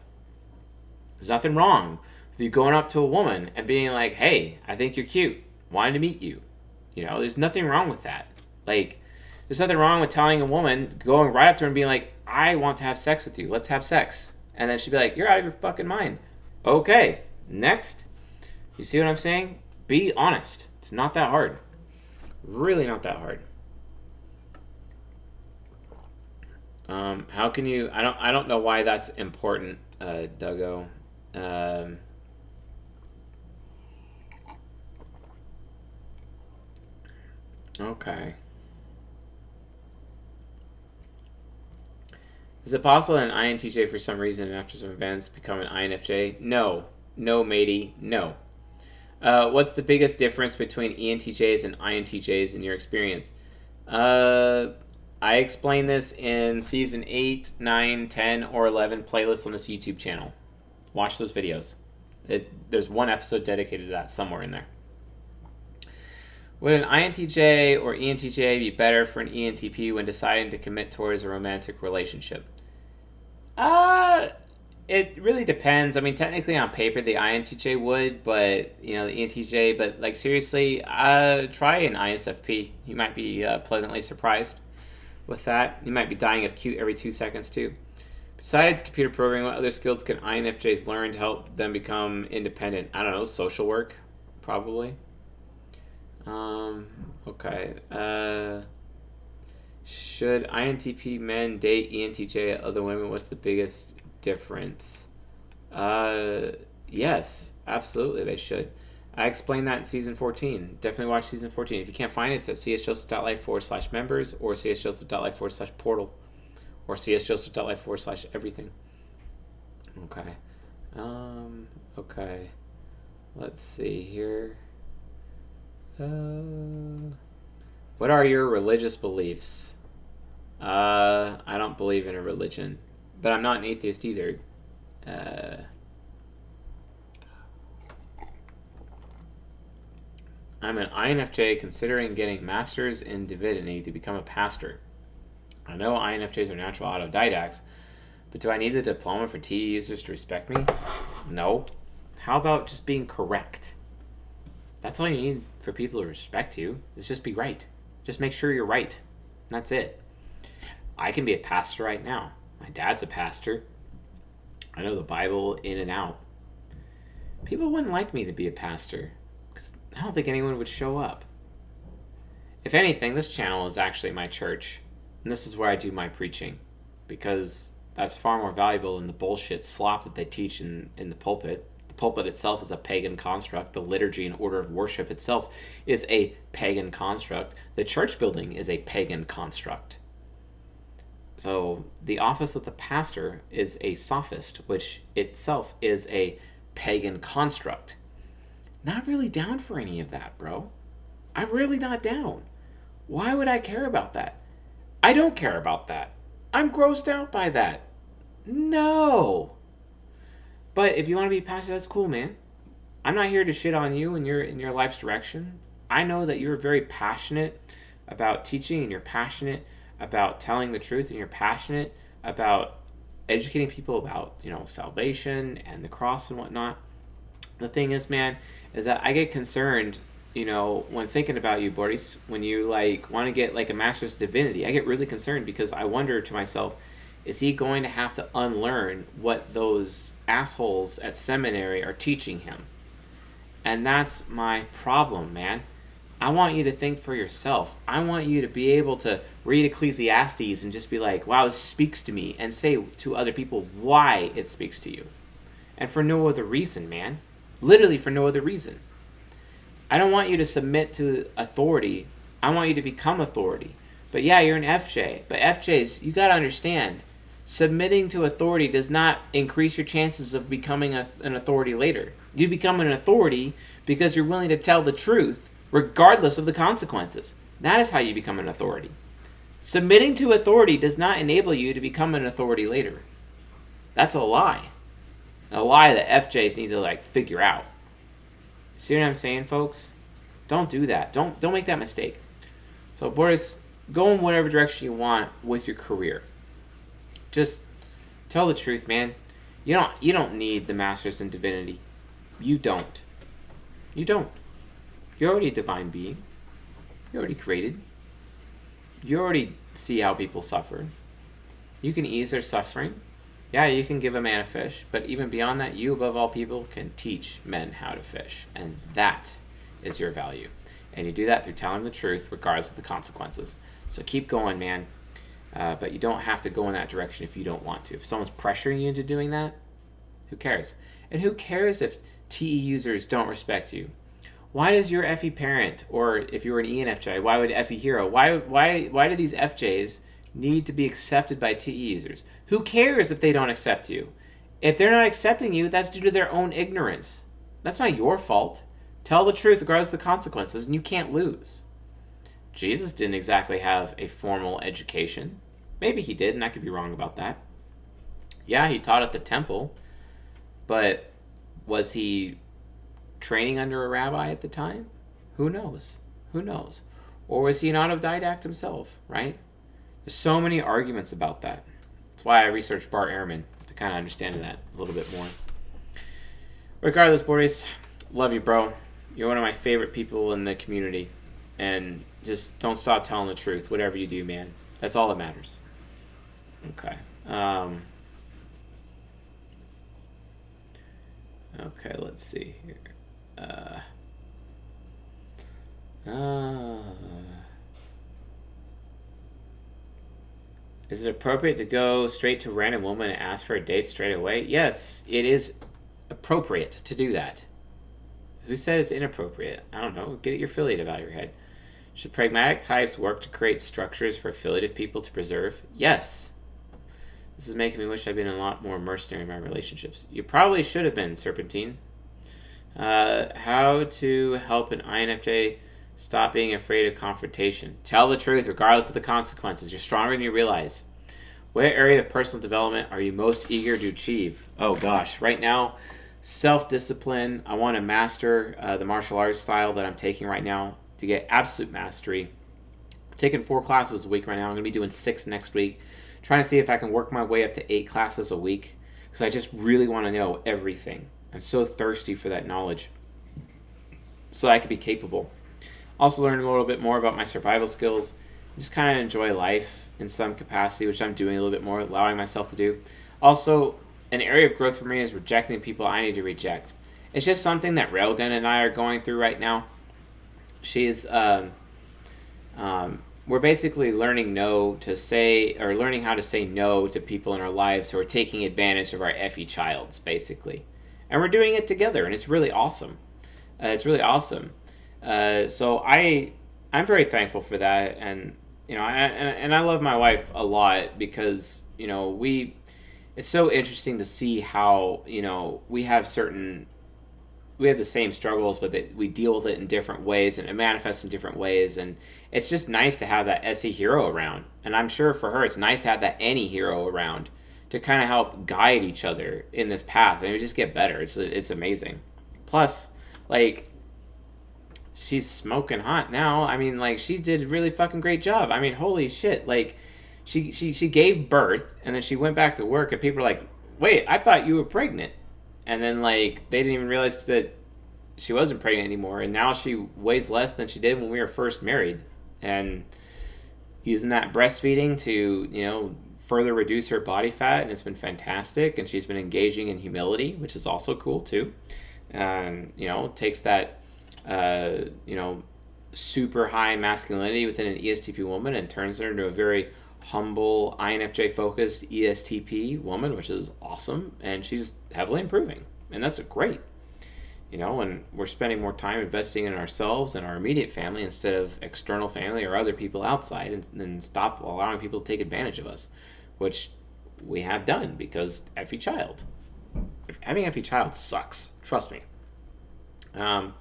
There's nothing wrong with you going up to a woman and being like, hey, I think you're cute, wanted to meet you. There's nothing wrong with that. Like, there's nothing wrong with telling a woman, going right up to her and being like, I want to have sex with you, let's have sex. And then she'd be like, you're out of your fucking mind. Okay, next. You see what I'm saying? Be honest. It's not that hard. Really not that hard. How can you? I don't know why that's important, Duggo. Okay. Is it possible that an INTJ for some reason and after some events become an INFJ? No, matey, no. What's the biggest difference between ENTJs and INTJs in your experience? I explain this in season 8, 9, 10, or 11 playlists on this YouTube channel. Watch those videos. There's one episode dedicated to that somewhere in there. Would an INTJ or ENTJ be better for an ENTP when deciding to commit towards a romantic relationship? It really depends. I mean, technically on paper the INTJ would, but the ENTJ. But like seriously, try an ISFP. You might be pleasantly surprised with that. You might be dying of cute every 2 seconds too. Besides computer programming, what other skills can INFJs learn to help them become independent? I don't know, social work, probably. Okay. Should INTP men date ENTJ other women? What's the biggest difference? Yes, absolutely they should. I explained that in season 14. Definitely watch season 14. If you can't find it, it's at csjoseph.life/members or csjoseph.life/portal or csjoseph.life/everything. Okay. Okay. Let's see here. What are your religious beliefs? I don't believe in a religion, but I'm not an atheist either. I'm an INFJ considering getting masters in divinity to become a pastor. I know INFJs are natural autodidacts, but do I need the diploma for TE users to respect me? No. How about just being correct? That's all you need for people to respect you, is just be right. Just make sure you're right. And that's it. I can be a pastor right now. My dad's a pastor. I know the Bible in and out. People wouldn't like me to be a pastor because I don't think anyone would show up. If anything, this channel is actually my church And this is where I do my preaching, because that's far more valuable than the bullshit slop that they teach in the pulpit. The pulpit itself is a pagan construct. The liturgy and order of worship itself is a pagan construct. The church building is a pagan construct. So the office of the pastor is a sophist, which itself is a pagan construct. Not really down for any of that, bro. I'm really not down. Why would I care about that? I don't care about that. I'm grossed out by that. No. But if you want to be passionate, that's cool, man. I'm not here to shit on you in your life's direction. I know that you're very passionate about teaching, and you're passionate about telling the truth, and you're passionate about educating people about, salvation and the cross and whatnot. The thing is, man, is that I get concerned, when thinking about you, Boris, when you want to get a master's of divinity, I get really concerned because I wonder to myself, is he going to have to unlearn what those assholes at seminary are teaching him? And that's my problem, man. I want you to think for yourself. I want you to be able to read Ecclesiastes and just be like, wow, this speaks to me, and say to other people why it speaks to you. And for no other reason, man. Literally for no other reason. I don't want you to submit to authority. I want you to become authority. But yeah, you're an FJ. But FJs, you got to understand, submitting to authority does not increase your chances of becoming an authority later. You become an authority because you're willing to tell the truth regardless of the consequences. That is how you become an authority. Submitting to authority does not enable you to become an authority later. That's a lie. A lie that FJs need to figure out. See what I'm saying, folks? Don't do that. Don't make that mistake. So, Boris, go in whatever direction you want with your career. Just tell the truth, man. You don't need the master's in divinity. You don't. You don't. You're already a divine being. You're already created. You already see how people suffer. You can ease their suffering. Yeah, you can give a man a fish, but even beyond that, you above all people can teach men how to fish, and that is your value. And you do that through telling the truth regardless of the consequences. So keep going, man. But you don't have to go in that direction if you don't want to. If someone's pressuring you into doing that, who cares? And who cares if TE users don't respect you? Why does your FE parent, or if you were an ENFJ, why would FE hero? Why do these FJs need to be accepted by TE users? Who cares if they don't accept you? If they're not accepting you, that's due to their own ignorance. That's not your fault. Tell the truth regardless of the consequences, and you can't lose. Jesus didn't exactly have a formal education. Maybe he did, and I could be wrong about that. Yeah, he taught at the temple, but was he training under a rabbi at the time? Who knows? Who knows? Or was he an autodidact himself, right? There's so many arguments about that. That's why I researched Bart Ehrman, to kind of understand that a little bit more. Regardless, Boris, love you, bro. You're one of my favorite people in the community. And just don't stop telling the truth, whatever you do, man. That's all that matters. Okay. Okay, let's see here. Is it appropriate to go straight to a random woman and ask for a date straight away? Yes, it is appropriate to do that. Who says inappropriate? I don't know. Get your affiliative out of your head. Should pragmatic types work to create structures for affiliative people to preserve? Yes. This is making me wish I'd been a lot more mercenary in my relationships. You probably should have been, Serpentine. How to help an INFJ stop being afraid of confrontation? Tell the truth regardless of the consequences. You're stronger than you realize. What area of personal development are you most eager to achieve? Oh gosh, right now, self-discipline. I want to master the martial arts style that I'm taking right now to get absolute mastery. I'm taking 4 classes a week right now. I'm going to be doing 6 next week. Trying to see if I can work my way up to 8 classes a week because I just really want to know everything. I'm so thirsty for that knowledge so I can be capable. Also learn a little bit more about my survival skills. Just kind of enjoy life in some capacity, which I'm doing a little bit more, allowing myself to do. Also, an area of growth for me is rejecting people I need to reject. It's just something that Railgun and I are going through right now. She's we're basically learning no to say, or learning how to say no to people in our lives who are taking advantage of our effie childs, basically. And we're doing it together, and it's really awesome. It's really awesome. I'm very thankful for that, and and I love my wife a lot because we. It's so interesting to see how we have the same struggles, but that we deal with it in different ways and it manifests in different ways. And it's just nice to have that Essie hero around. And I'm sure for her, it's nice to have that Annie hero around to kind of help guide each other in this path. And we just get better. It's amazing. Plus, like, she's smoking hot now. I mean, like, she did a really fucking great job. I mean, holy shit. Like, she gave birth and then she went back to work and people were like, wait, I thought you were pregnant. And then, like, they didn't even realize that she wasn't pregnant anymore. And now she weighs less than she did when we were first married. And using that breastfeeding to, further reduce her body fat. And it's been fantastic. And she's been engaging in humility, which is also cool, too. And, takes that, super high masculinity within an ESTP woman and turns her into a very humble, INFJ focused ESTP woman, which is awesome, and she's heavily improving, and that's great. And we're spending more time investing in ourselves and our immediate family instead of external family or other people outside, and stop allowing people to take advantage of us, which we have done because Effie child. Having Effie child sucks. Trust me. Man,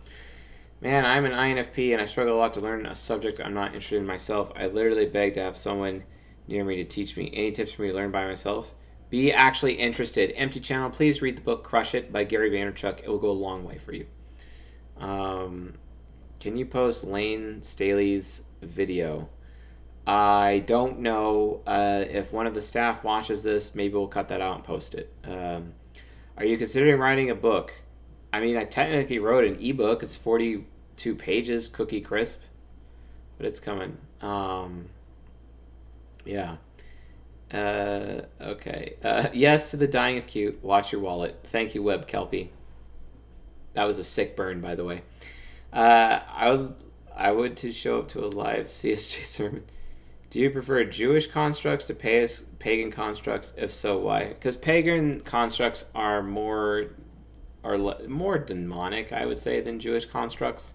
I'm an INFP and I struggle a lot to learn a subject I'm not interested in myself. I literally beg to have someone near me to teach me. Any tips for me to learn by myself? Be actually interested. Empty channel, please read the book Crush It by Gary Vaynerchuk. It will go a long way for you. Can you post Lane Staley's video? I don't know. If one of the staff watches this, maybe we'll cut that out and post it. Are you considering writing a book? I mean, I technically wrote an ebook. It's 42 pages, cookie crisp, but it's coming. Yeah. Okay. Yes to the dying of cute. Watch your wallet. Thank you, Web Kelpie. That was a sick burn, by the way. I would to show up to a live CSJ sermon. Do you prefer Jewish constructs to pagan constructs? If so, why? Because pagan constructs are more demonic, I would say, than Jewish constructs.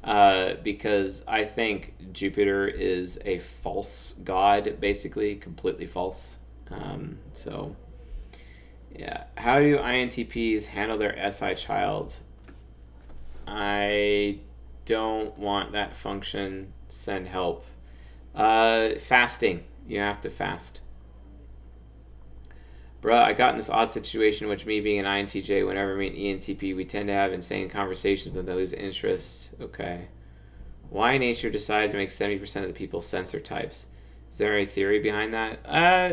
Because I think Jupiter is a false god, basically, completely false. Yeah. How do INTPs handle their SI child? I don't want that function. Send help. Fasting. You have to fast. Bruh, I got in this odd situation in which me being an INTJ, whenever I meet an ENTP, we tend to have insane conversations with those interests. Okay. Why nature decided to make 70% of the people sensor types? Is there any theory behind that?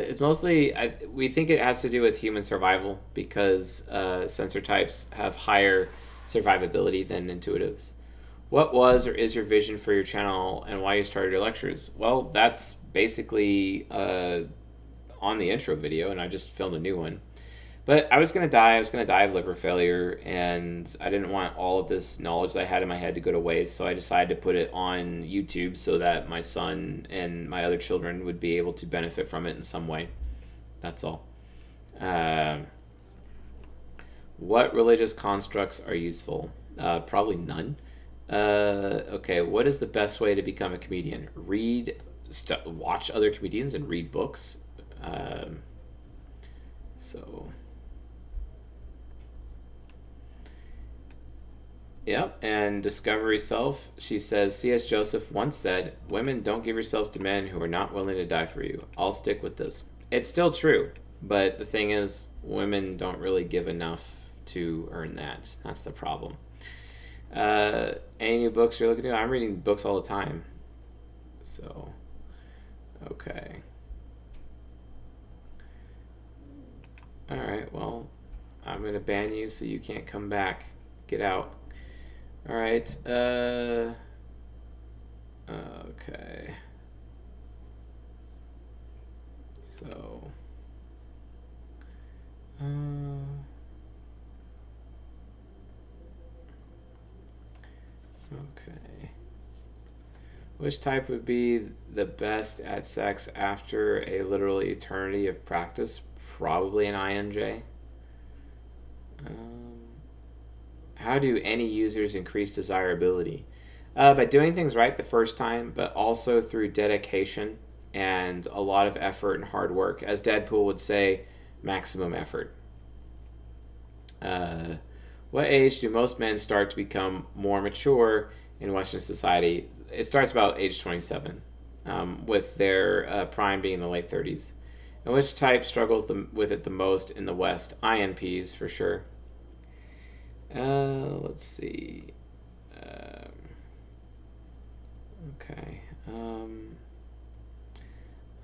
It's mostly, we think it has to do with human survival because sensor types have higher survivability than intuitives. What was or is your vision for your channel and why you started your lectures? Well, that's basically on the intro video, and I just filmed a new one. But I was going to die. I was going to die of liver failure, and I didn't want all of this knowledge that I had in my head to go to waste, so I decided to put it on YouTube so that my son and my other children would be able to benefit from it in some way. That's all. What religious constructs are useful? Probably none. Okay, what is the best way to become a comedian? Watch other comedians and read books. Yep, and Discovery Self, she says, C.S. Joseph once said, women, don't give yourselves to men who are not willing to die for you. I'll stick with this. It's still true, but the thing is, women don't really give enough to earn that. That's the problem. Any new books you're looking at? I'm reading books all the time. So, okay. Alright, well, I'm going to ban you so you can't come back. Get out. Alright, okay. So, okay. Which type would be the best at sex after a literal eternity of practice? Probably an INJ. Um, how do any users increase desirability? By doing things right the first time, but also through dedication and a lot of effort and hard work. As Deadpool would say, maximum effort. Uh, what age do most men start to become more mature in Western society? It starts about age 27, with their prime being the late 30s. And which type struggles with it the most in the West? INPs, for sure. Let's see. Um, okay.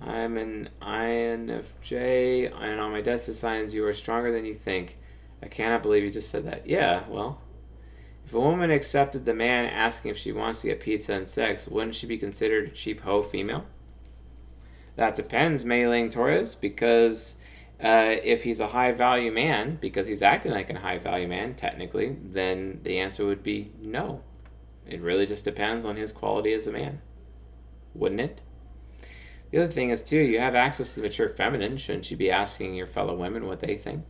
I'm an INFJ, and on my desk it signs you are stronger than you think. I cannot believe you just said that. Yeah, well, if a woman accepted the man asking if she wants to get pizza and sex, wouldn't she be considered a cheap hoe female? That depends, Mailing Torres, because if he's a high value man, because he's acting like a high value man, technically, then the answer would be no. It really just depends on his quality as a man, wouldn't it? The other thing is, too, you have access to the mature feminine. Shouldn't you be asking your fellow women what they think?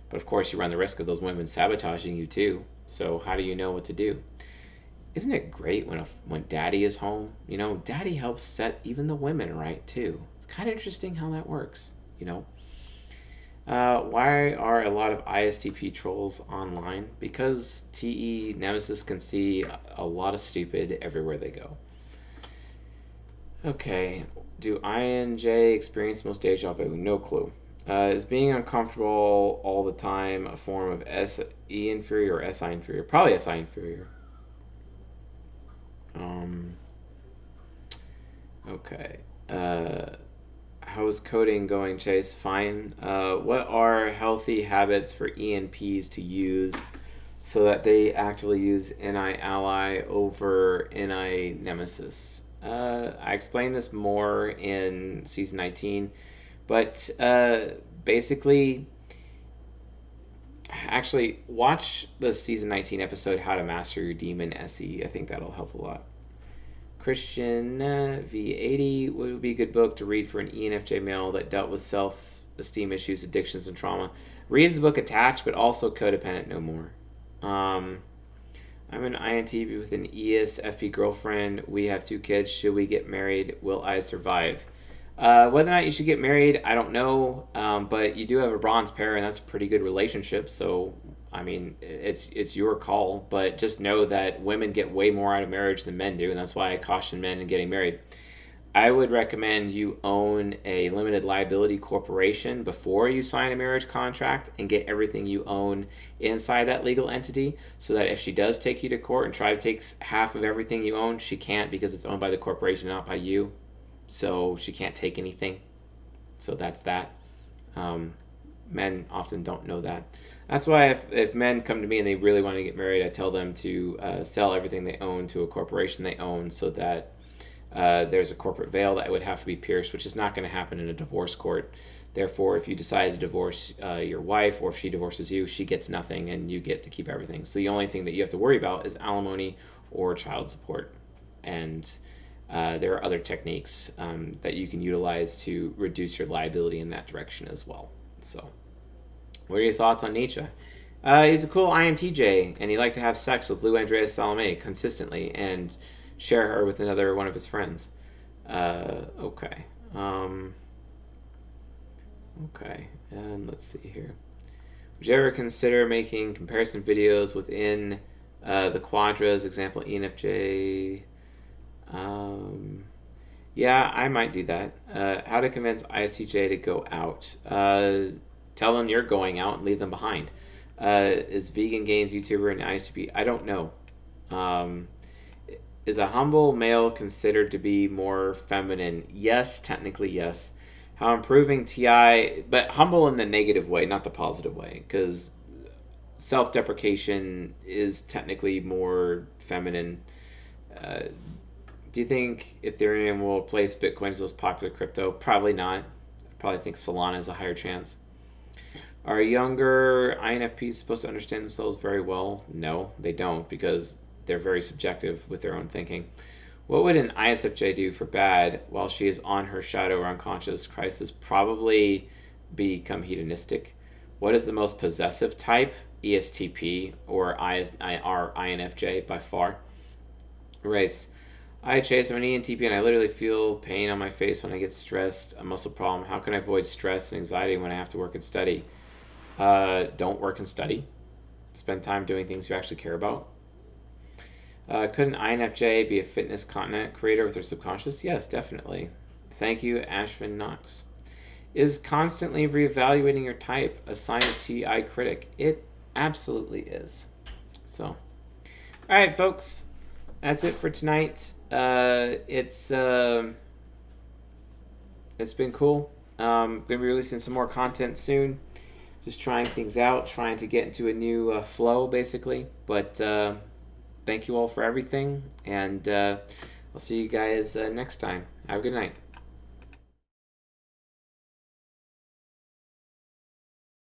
But of course, you run the risk of those women sabotaging you, too. So how do you know what to do? Isn't it great when daddy is home? You know, daddy helps set even the women right, too. It's kind of interesting how that works, you know. Why are a lot of ISTP trolls online? Because TE Nemesis can see a lot of stupid everywhere they go. Okay, do INJ experience most deja vu? No clue. Is being uncomfortable all the time a form of SE inferior or SI inferior? Probably SI inferior. Um, okay. How is coding going, Chase? Fine. What are healthy habits for ENPs to use so that they actually use NI ally over NI nemesis? I explained this more in season 19, but basically, actually, watch the season 19 episode, How to Master Your Demon SE. I think that'll help a lot. Christian V80 would be a good book to read for an ENFJ male that dealt with self-esteem issues, addictions, and trauma. Read the book Attached, but also Codependent No More. I'm an INTP with an ESFP girlfriend. We have 2 kids. Should we get married? Will I survive? Whether or not you should get married, I don't know. But you do have a bronze pair, and that's a pretty good relationship. So, I mean, it's your call. But just know that women get way more out of marriage than men do, and that's why I caution men in getting married. I would recommend you own a limited liability corporation before you sign a marriage contract and get everything you own inside that legal entity so that if she does take you to court and try to take half of everything you own, she can't because it's owned by the corporation, not by you. So she can't take anything. So that's that. Men often don't know that. That's why if men come to me and they really want to get married, I tell them to sell everything they own to a corporation they own so that there's a corporate veil that would have to be pierced, which is not going to happen in a divorce court. Therefore, if you decide to divorce your wife or if she divorces you, she gets nothing and you get to keep everything. So the only thing that you have to worry about is alimony or child support. And there are other techniques that you can utilize to reduce your liability in that direction as well. So what are your thoughts on Nietzsche? He's a cool INTJ, and he liked to have sex with Lou Andreas Salome consistently and share her with another one of his friends. Okay. Okay, and let's see here. Would you ever consider making comparison videos within the quadras, example ENFJ? Yeah, I might do that. How to convince ISTJ to go out. Tell them you're going out and leave them behind. Is Vegan Gains YouTuber an ISTP? I don't know. Is a humble male considered to be more feminine? Yes, technically yes. How improving TI, but humble in the negative way, not the positive way, because self-deprecation is technically more feminine. Do you think Ethereum will replace Bitcoin as the most popular crypto? Probably not. I probably think Solana has a higher chance. Are younger INFPs supposed to understand themselves very well? No, they don't, because they're very subjective with their own thinking. What would an ISFJ do for bad while she is on her shadow or unconscious crisis? Probably become hedonistic. What is the most possessive type? ESTP or INFJ by far. Race. I chase. I'm an ENTP and I literally feel pain on my face when I get stressed. A muscle problem. How can I avoid stress and anxiety when I have to work and study? Don't work and study. Spend time doing things you actually care about. Could an INFJ be a fitness content creator with their subconscious? Yes, definitely. Thank you, Ashvin Knox. Is constantly reevaluating your type a sign of TI critic? It absolutely is. So, all right, folks, that's it for tonight. It's been cool. Gonna be releasing some more content soon. Just trying things out, trying to get into a new flow, basically. But thank you all for everything, and I'll see you guys next time. Have a good night.